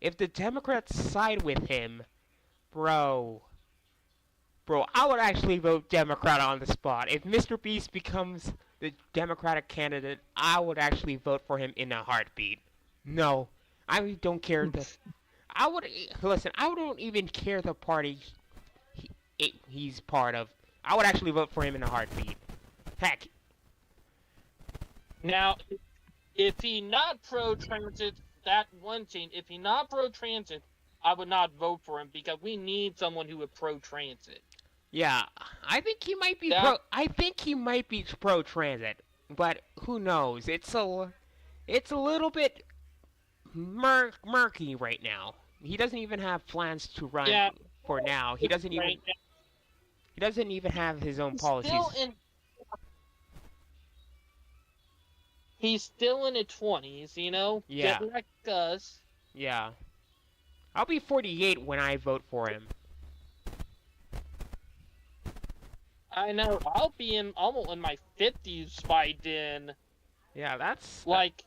if the Democrats side with him, bro, I would actually vote Democrat on the spot. If Mr. Beast becomes the Democratic candidate, I would actually vote for him in a heartbeat. No, I don't care I would listen. I don't even care the party he's part of. I would actually vote for him in a heartbeat. Heck, Now, if he not pro-transit, that one thing, if he not pro-transit, I would not vote for him because we need someone who would pro-transit. yeah, I think he might be That- I think he might be pro transit, but who knows? It's a little bit murky right now. He doesn't even have plans to run Yeah, for now. right now, He doesn't even have his own he's policies. he's still in his 20s, you know? Yeah. Just like us. Yeah. I'll be 48 when I vote for him. I know, I'll be almost in my 50s by then. Yeah, that's Like,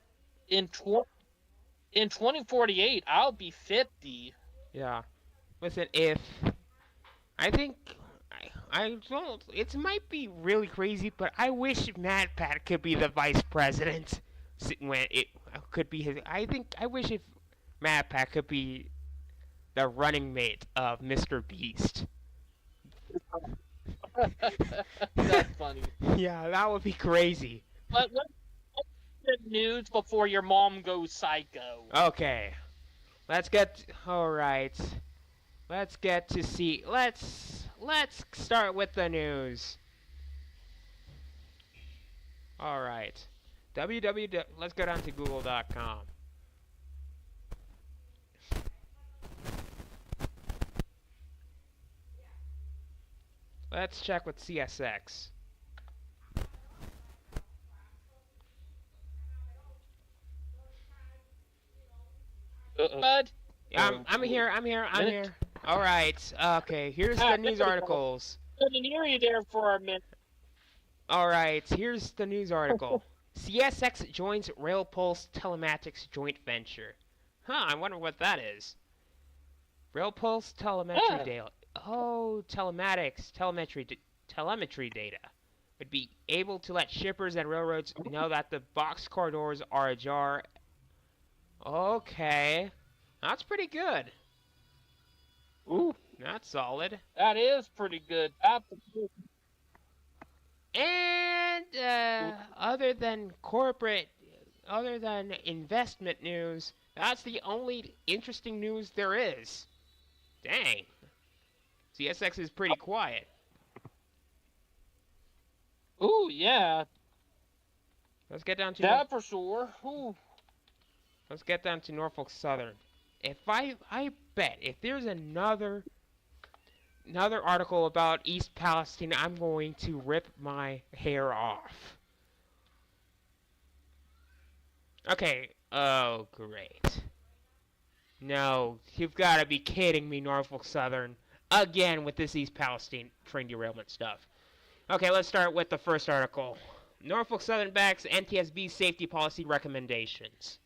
in 2048, I'll be 50. yeah. Listen, if I think I don't. It might be really crazy, but I wish Matt Pat could be the vice president. When it could be his. I wish if Matt Pat could be the running mate of Mr. Beast. That's funny. Yeah, that would be crazy. But let's get news before your mom goes psycho. Okay, let's get. All right, let's get to see. Let's start with the news. All right, www. Let's go down to google.com. Let's check with CSX. Bud? I'm here. All right. Okay. Here's the news articles. Couldn't hear you there for a minute. All right. Here's the news article. CSX joins RailPulse Telematics joint venture. Huh. I wonder what that is. RailPulse telemetry data. Oh, telemetry data would be able to let shippers and railroads know that the boxcar doors are ajar. Okay. That's pretty good. Ooh, That's solid. that is pretty good. And other than investment news, that's the only interesting news there is. Dang. CSX is pretty quiet. Ooh, yeah. Let's get down to That for sure. Ooh. Let's get down to Norfolk Southern. If I bet if there's another article about East Palestine, I'm going to rip my hair off. Okay. Oh, great. No, you've got to be kidding me, Norfolk Southern. Again with this East Palestine train derailment stuff. Okay, let's start with the first article. Norfolk Southern backs NTSB safety policy recommendations.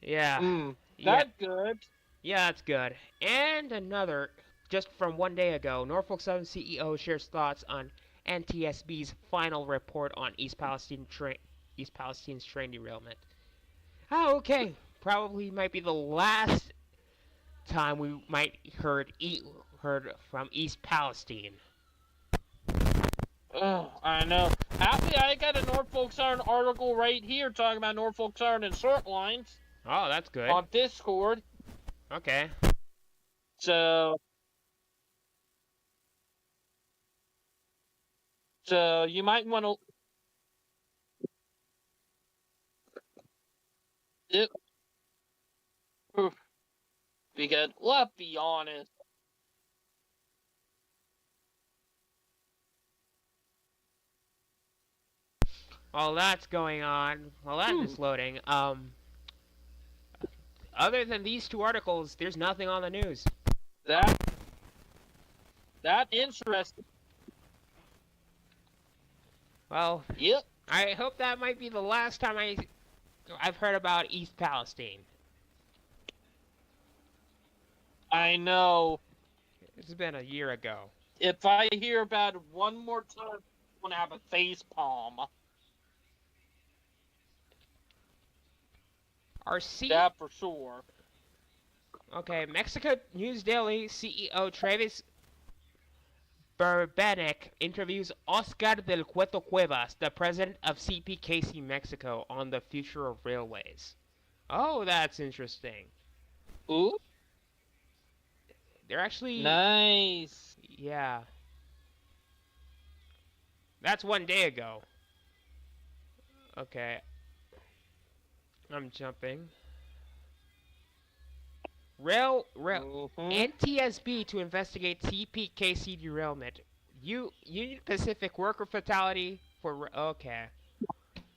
Yeah. That's good. Yeah, that's good. And another, just from one day ago, Norfolk Southern CEO shares thoughts on NTSB's final report on East Palestine's train derailment. Oh, okay. Probably might be the last time we might heard from East Palestine. Oh, I know. Actually, I got a Norfolk Southern article right here talking about Norfolk Southern and short lines. Oh, that's good. On Discord. Okay. So you might want to. Because let's be honest, While that's going on, while that is loading, other than these two articles, there's nothing on the news. that interesting. Well, Yep, I hope that might be the last time I've heard about East Palestine. I know. It's been a year ago. If I hear about it one more time, I'm gonna have a face palm. That for sure. Okay, Mexico News Daily CEO Travis Berbenek interviews Oscar del Cueto Cuevas, the president of CPKC Mexico, on the future of railways. Oh, that's interesting. Ooh, They're actually... nice. Yeah. That's 1 day ago. Okay. I'm jumping. NTSB to investigate CPKC derailment. Union Pacific worker fatality for... Okay.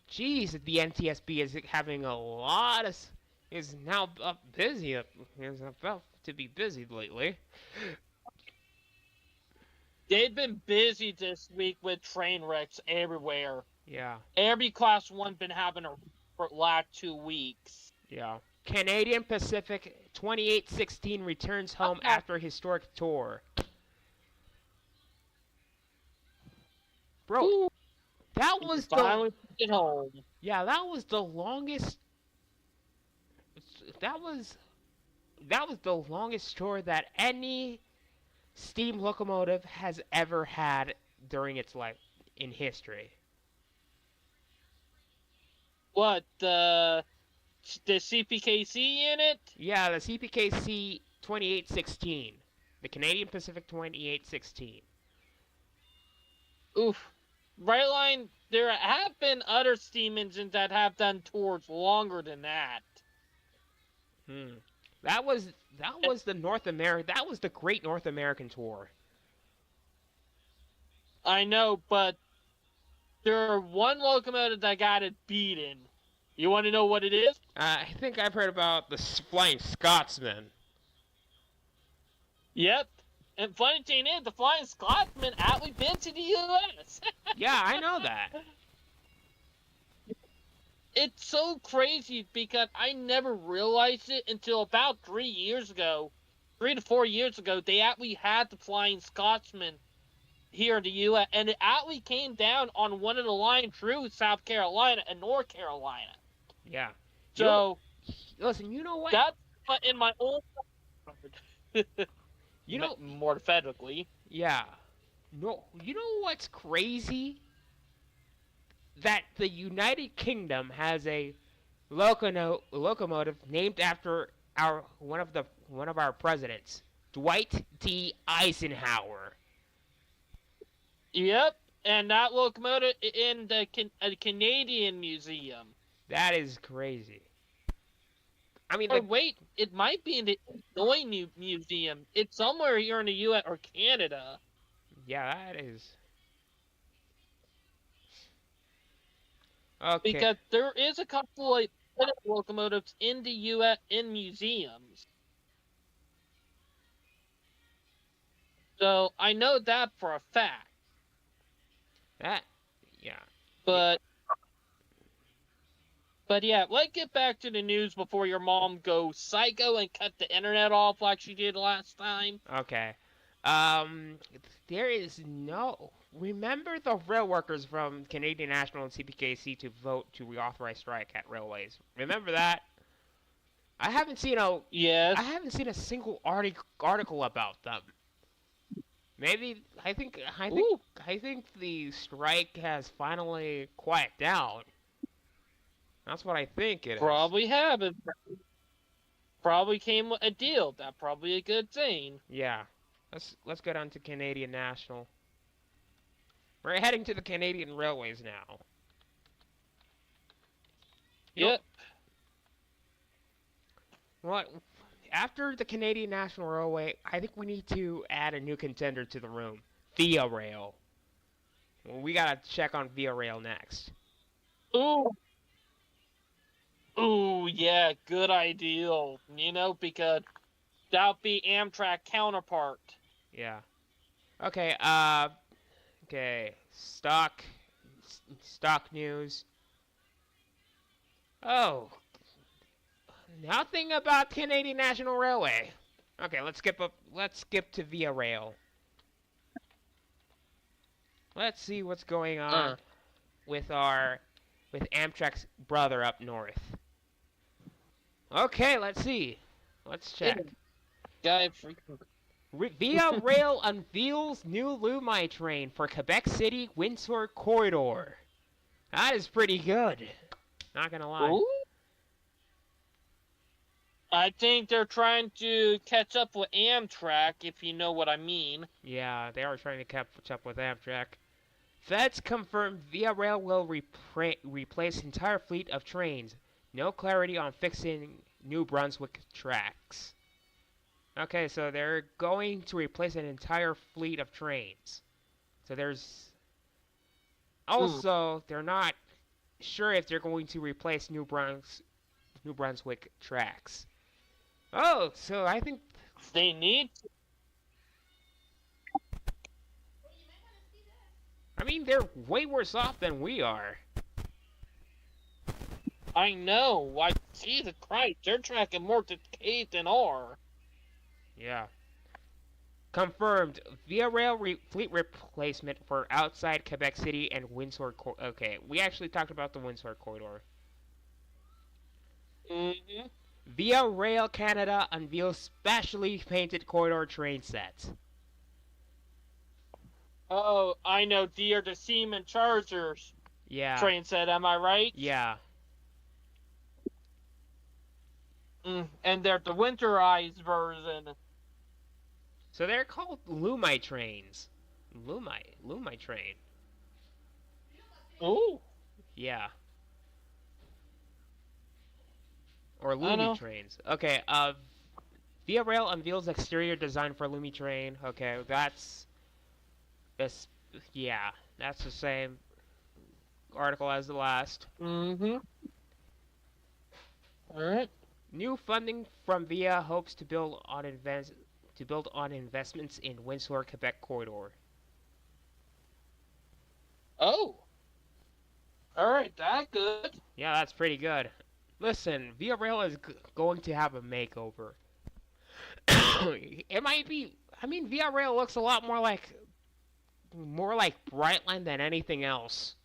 Jeez, the NTSB is having a lot of... is now busy. Is about to be busy lately. They've been busy this week with train wrecks everywhere. Yeah. Every class 1 been having a for last 2 weeks. Yeah. Canadian Pacific 2816 returns home after historic tour. Bro, Ooh, that was finally get home. Yeah, that was the longest. That was the longest tour that any steam locomotive has ever had during its life in history. What, the CPKC unit? Yeah, the CPKC 2816. The Canadian Pacific 2816. Oof. Mainline, there have been other steam engines that have done tours longer than that. That was the that was the Great North American Tour. I know, but there's one locomotive that got it beaten. You want to know what it is? I think I've heard about the Flying Scotsman. Yep. And funny thing is, the Flying Scotsman actually been to the U.S. Yeah, I know that. It's so crazy because I never realized it until about 3 years ago. 3 to 4 years ago, they actually had the Flying Scotsman here in the U.S. And it actually came down on one of the lines through South Carolina and North Carolina. Yeah. So, listen, you know what? that's in my old... You know... More phonetically. Yeah. No, you know what's crazy? That the United Kingdom has a locomotive named after one of our presidents, Dwight D. Eisenhower. Yep, and that locomotive in the Canadian Museum. That is crazy. I mean, wait, it might be in the Illinois Museum. It's somewhere here in the U.S. or Canada. Yeah, that is. Okay. Because there is a couple of locomotives in the U.S. in museums. So I know that for a fact. Yeah. But yeah, let's get back to the news before your mom goes psycho and cut the internet off like she did last time. Okay. There is no... Remember the rail workers from Canadian National and CPKC to vote to reauthorize strike at railways. Remember that? I haven't seen a single article about them. Maybe I think the strike has finally quieted down. That's what I think it is. Probably haven't. Probably came with a deal. That's probably a good thing. Yeah. Let's go down to Canadian National. We're heading to the Canadian Railways now. Yep. What? after the Canadian National Railway, I think we need to add a new contender to the room. Via Rail. Well, we gotta check on Via Rail next. Ooh. Ooh, yeah, good idea. Because that'll be Amtrak counterpart. Yeah. Okay, okay. Stock news. Oh, nothing about Canadian National Railway. Okay, let's skip to Via Rail. Let's see what's going on with Amtrak's brother up north. Okay, let's see. Let's check. Guy freaking. Via Rail unveils new Lumai train for Quebec City Windsor corridor. That is pretty good. Not gonna lie. Ooh. I think they're trying to catch up with Amtrak, if you know what I mean. Yeah, they are trying to catch up with Amtrak. Feds confirmed Via Rail will replace entire fleet of trains. No clarity on fixing New Brunswick tracks. Okay, so they're going to replace an entire fleet of trains. So there's... Also, they're not sure if they're going to replace New Brunswick tracks. Oh, so I think... They need to. I mean, they're way worse off than we are. I know. Why, Jesus Christ, they're tracking more decades than R. Yeah. Confirmed. Via Rail fleet replacement for outside Quebec City and Windsor. Okay, we actually talked about the Windsor corridor. Mm-hmm. Via Rail Canada unveils specially painted corridor train sets. Oh, I know. Dear the Seaman Chargers train set, am I right? Yeah. And they're the winterized version. So they're called Lumai trains. Lumai train. Ooh. Yeah. Or Lumi trains. Okay, Via Rail unveils exterior design for Lumi train. Okay, that's the same article as the last. Mm-hmm. Alright. New funding from Via hopes to build on investments in Windsor Quebec corridor. Oh. Alright, that good. Yeah, that's pretty good. Listen, Via Rail is going to have a makeover. It might be. I mean, Via Rail looks a lot more like Brightline than anything else.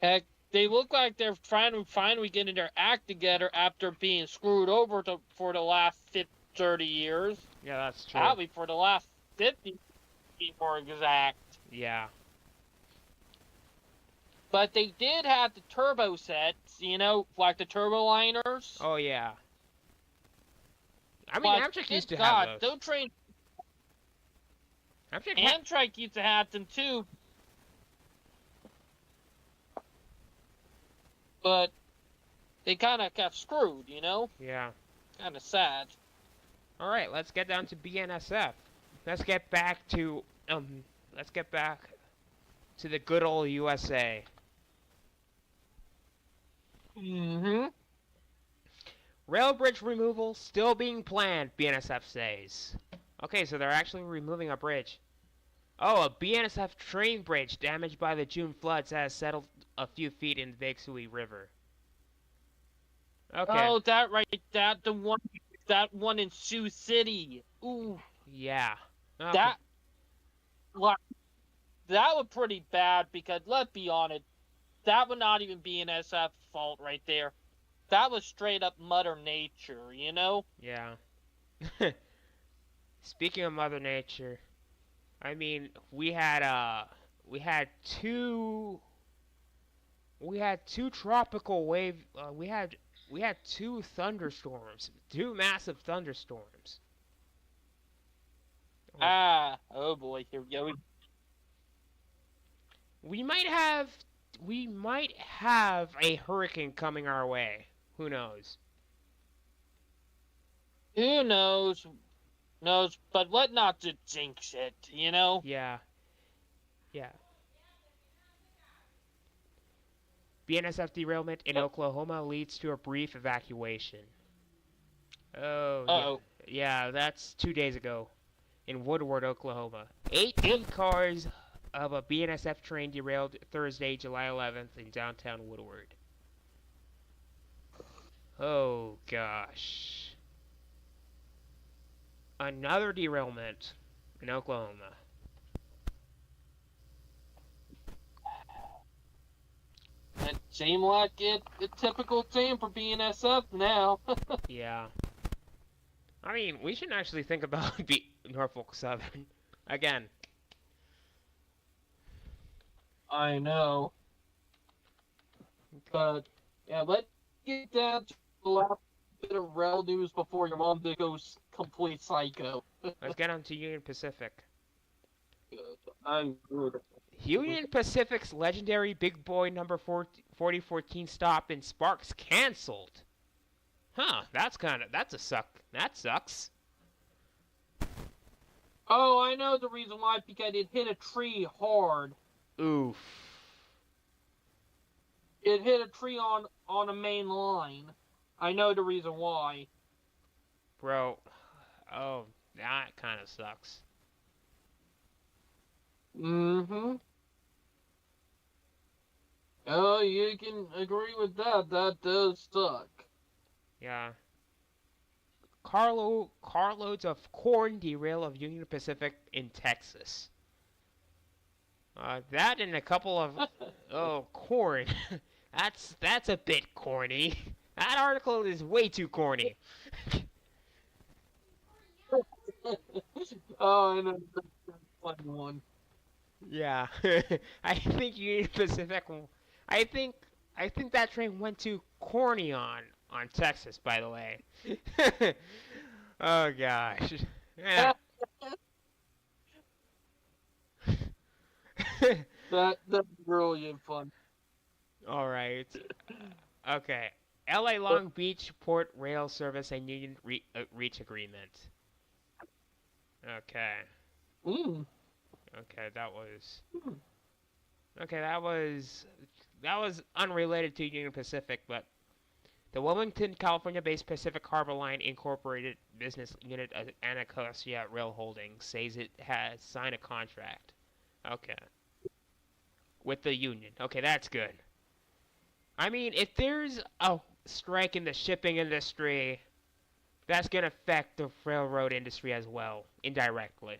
Heck, they look like they're trying to finally getting their act together after being screwed over for the last 30 years. Yeah, that's true. Probably for the last 50, to be more exact. Yeah. But they did have the turbo sets, like the turbo liners. Oh, yeah. I mean, but Amtrak used to God, have those. Those trains. Amtrak used to have them too. But they kind of got screwed, Yeah. Kind of sad. All right, let's get down to BNSF. Let's get back to the good old USA. Mm-hmm. Rail bridge removal still being planned, BNSF says. Okay, so they're actually removing a bridge. Oh, a BNSF train bridge damaged by the June floods has settled a few feet in the Big Sioux River. Okay. Oh, that one in Sioux City. Ooh. Yeah. Okay. That was pretty bad because let's be honest, that would not even be an SF fault right there. That was straight up Mother Nature, Yeah. Speaking of Mother Nature, I mean, we had two tropical wave. We had two thunderstorms, two massive thunderstorms. Oh boy, here we go. We might have a hurricane coming our way. Who knows? Who knows? Knows, but what not to jinx it, you know? Yeah, yeah. BNSF derailment in Uh Oklahoma leads to a brief evacuation. Oh, yeah. oh. Yeah, that's 2 days ago in Woodward, Oklahoma. 18 cars of a BNSF train derailed Thursday, July 11th in downtown Woodward. Oh, gosh. Another derailment in Oklahoma. It seemed like a typical team for BNSF now. Yeah. I mean, we should actually think about Norfolk Southern. Again. I know. But, yeah, let's get down to the last bit of rail news before your mom goes complete psycho. Let's get on to Union Pacific. I'm good. Union Pacific's legendary Big Boy number 4014 stop in Sparks canceled. Huh, that's a suck. That sucks. Oh, I know the reason why, because it hit a tree hard. Oof. It hit a tree on a main line. I know the reason why. Bro, oh, that kind of sucks. Mm-hmm. Oh, you can agree with that. That does suck. Yeah. Carloads of corn derail of Union Pacific in Texas. That and a couple of corn. That's a bit corny. That article is way too corny. Oh, I know. That's a fun one. Yeah, I think Union Pacific. I think that train went too corny on Texas. By the way. Oh gosh. Yeah. That's brilliant fun. All right. Okay. L.A. Long Beach Port Rail Service and Union reach agreement. Okay. Mm. Okay, that was. Okay, that was unrelated to Union Pacific, but the Wilmington, California-based Pacific Harbor Line Incorporated business unit of Anacostia Rail Holdings says it has signed a contract. Okay. With the union. Okay, that's good. I mean, if there's a strike in the shipping industry, that's going to affect the railroad industry as well, indirectly.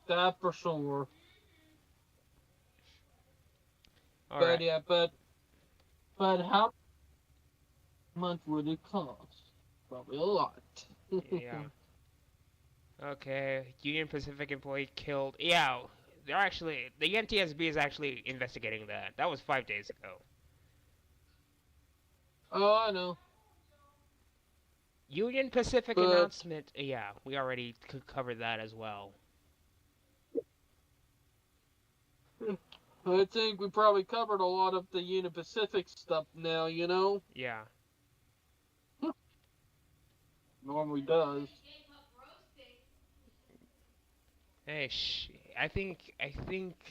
That for sure. All But right. yeah, but how much would it cost? Probably a lot. Yeah. Okay. Union Pacific employee killed. Yeah. The NTSB is actually investigating that. That was 5 days ago. Oh, I know. Union Pacific But announcement. Yeah, we already covered that as well. I think we probably covered a lot of the Union Pacific stuff now, you know? Yeah. Normally does. Hey, I think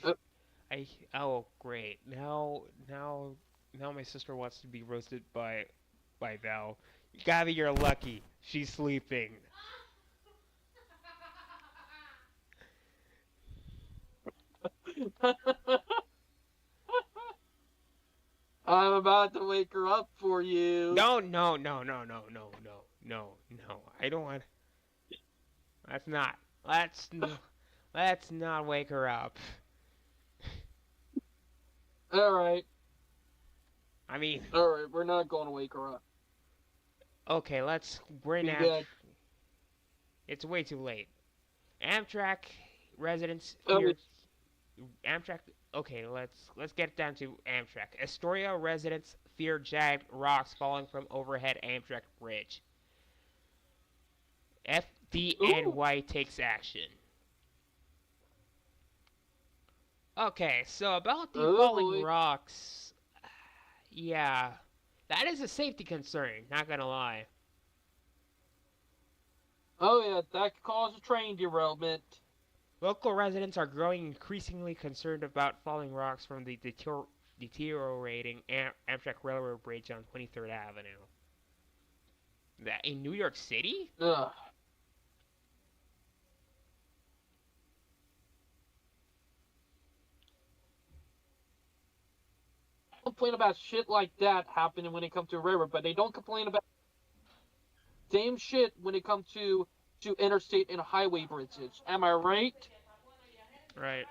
Uh, oh great. Now my sister wants to be roasted by Val. Gabby, you're lucky. She's sleeping. I'm about to wake her up for you. No. I don't want. Let's not. Let's not wake her up. Alright, I mean, we're not going to wake her up. okay, we're in Be good. It's way too late. Amtrak residents Oh, fear Amtrak. Okay, let's get down to Amtrak. Astoria residents fear jagged rocks falling from overhead Amtrak bridge. FDNY takes action. Okay, so about the falling boy. rocks, yeah, that is a safety concern. Not gonna lie. Oh yeah, that could cause a train derailment. Local residents are growing increasingly concerned about falling rocks from the deteriorating Amtrak Railroad Bridge on 23rd Avenue. That in New York City? Ugh. Complain about shit like that happening when it comes to railroad, but they don't complain about same shit when it comes to interstate and highway bridges. Am I right? Right.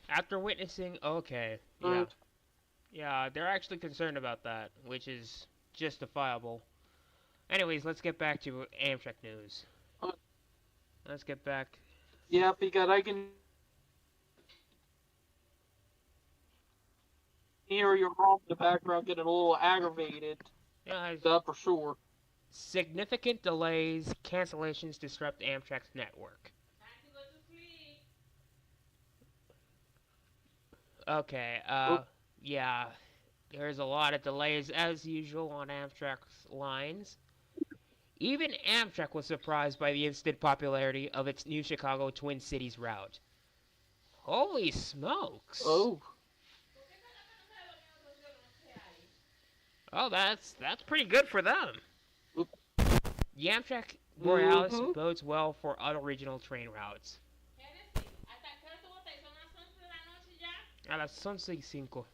After witnessing, okay, yeah. Uh, Yeah, they're actually concerned about that, which is justifiable. Anyways, let's get back to Amtrak news. uh, Let's get back. yeah, because I can hear your mom in the background getting a little aggravated. Yeah, That for sure. significant delays, cancellations disrupt Amtrak's network. Okay, Oh, yeah, there's a lot of delays as usual on Amtrak's lines. Even Amtrak was surprised by the instant popularity of its new Chicago Twin Cities route. Holy smokes! oh. Oh, that's pretty good for them. Oop. The Amtrak Borealis Mm-hmm. bodes well for other regional train routes. A las 11:05.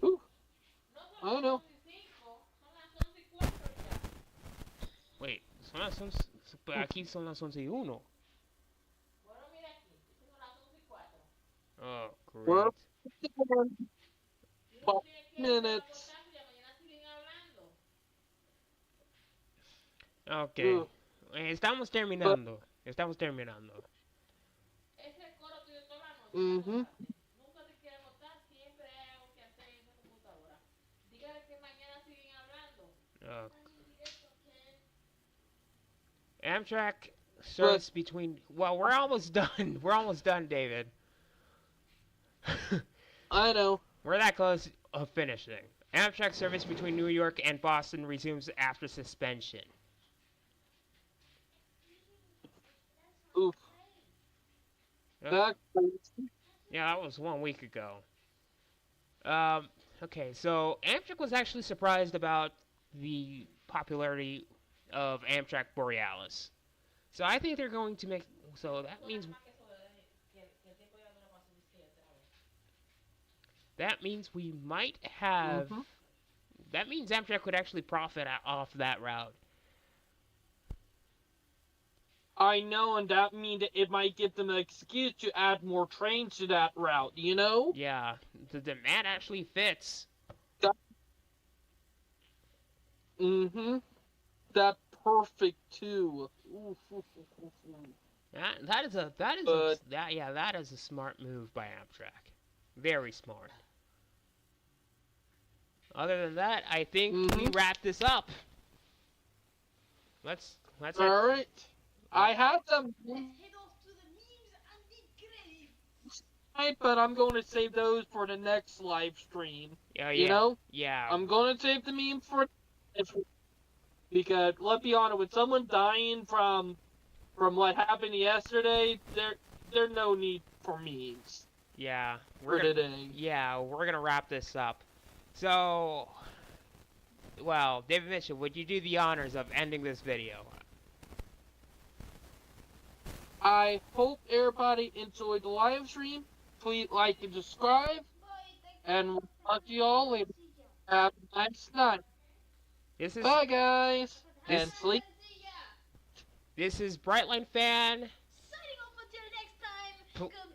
Ooh. I don't know. Wait, son las 11, aquí son las 11:01. Oh, We're great. 5 minutes. Okay. Ugh. Estamos terminando. Estamos terminando. Mm-hmm. Uh, Amtrak service between. Well, we're almost done. We're almost done, David. I know. We're that close of finishing. Amtrak service between New York and Boston resumes after suspension. Oof. That Yeah, that was 1 week ago. Okay, so Amtrak was actually surprised about the popularity of Amtrak Borealis. So I think they're going to make. So that means we might have. mm-hmm. That means Amtrak could actually profit off that route. I know, and that means that it might give them an excuse to add more trains to that route, you know? Yeah, the demand actually fits. Mm-hmm. That perfect too. Oof, oof, oof, oof, oof. That is a smart move by Amtrak. Very smart. Other than that, I think we wrap this up. Let's All right. I have some, Let's head off to the memes and the grave. but I'm going to save those for the next live stream. Yeah, You know? yeah. I'm going to save the meme for because let's be honest, with someone dying from what happened yesterday, there's no need for memes Yeah, for today. Yeah, we're gonna wrap this up. So, well, David Mitchell, would you do the honors of ending this video? I hope everybody enjoyed the live stream. Please like and subscribe, and we'll talk to you all later. Have a nice night. This is Bye, guys, This- and sleep. Brightline Fan. Signing off until next time. Pl- Goodbye.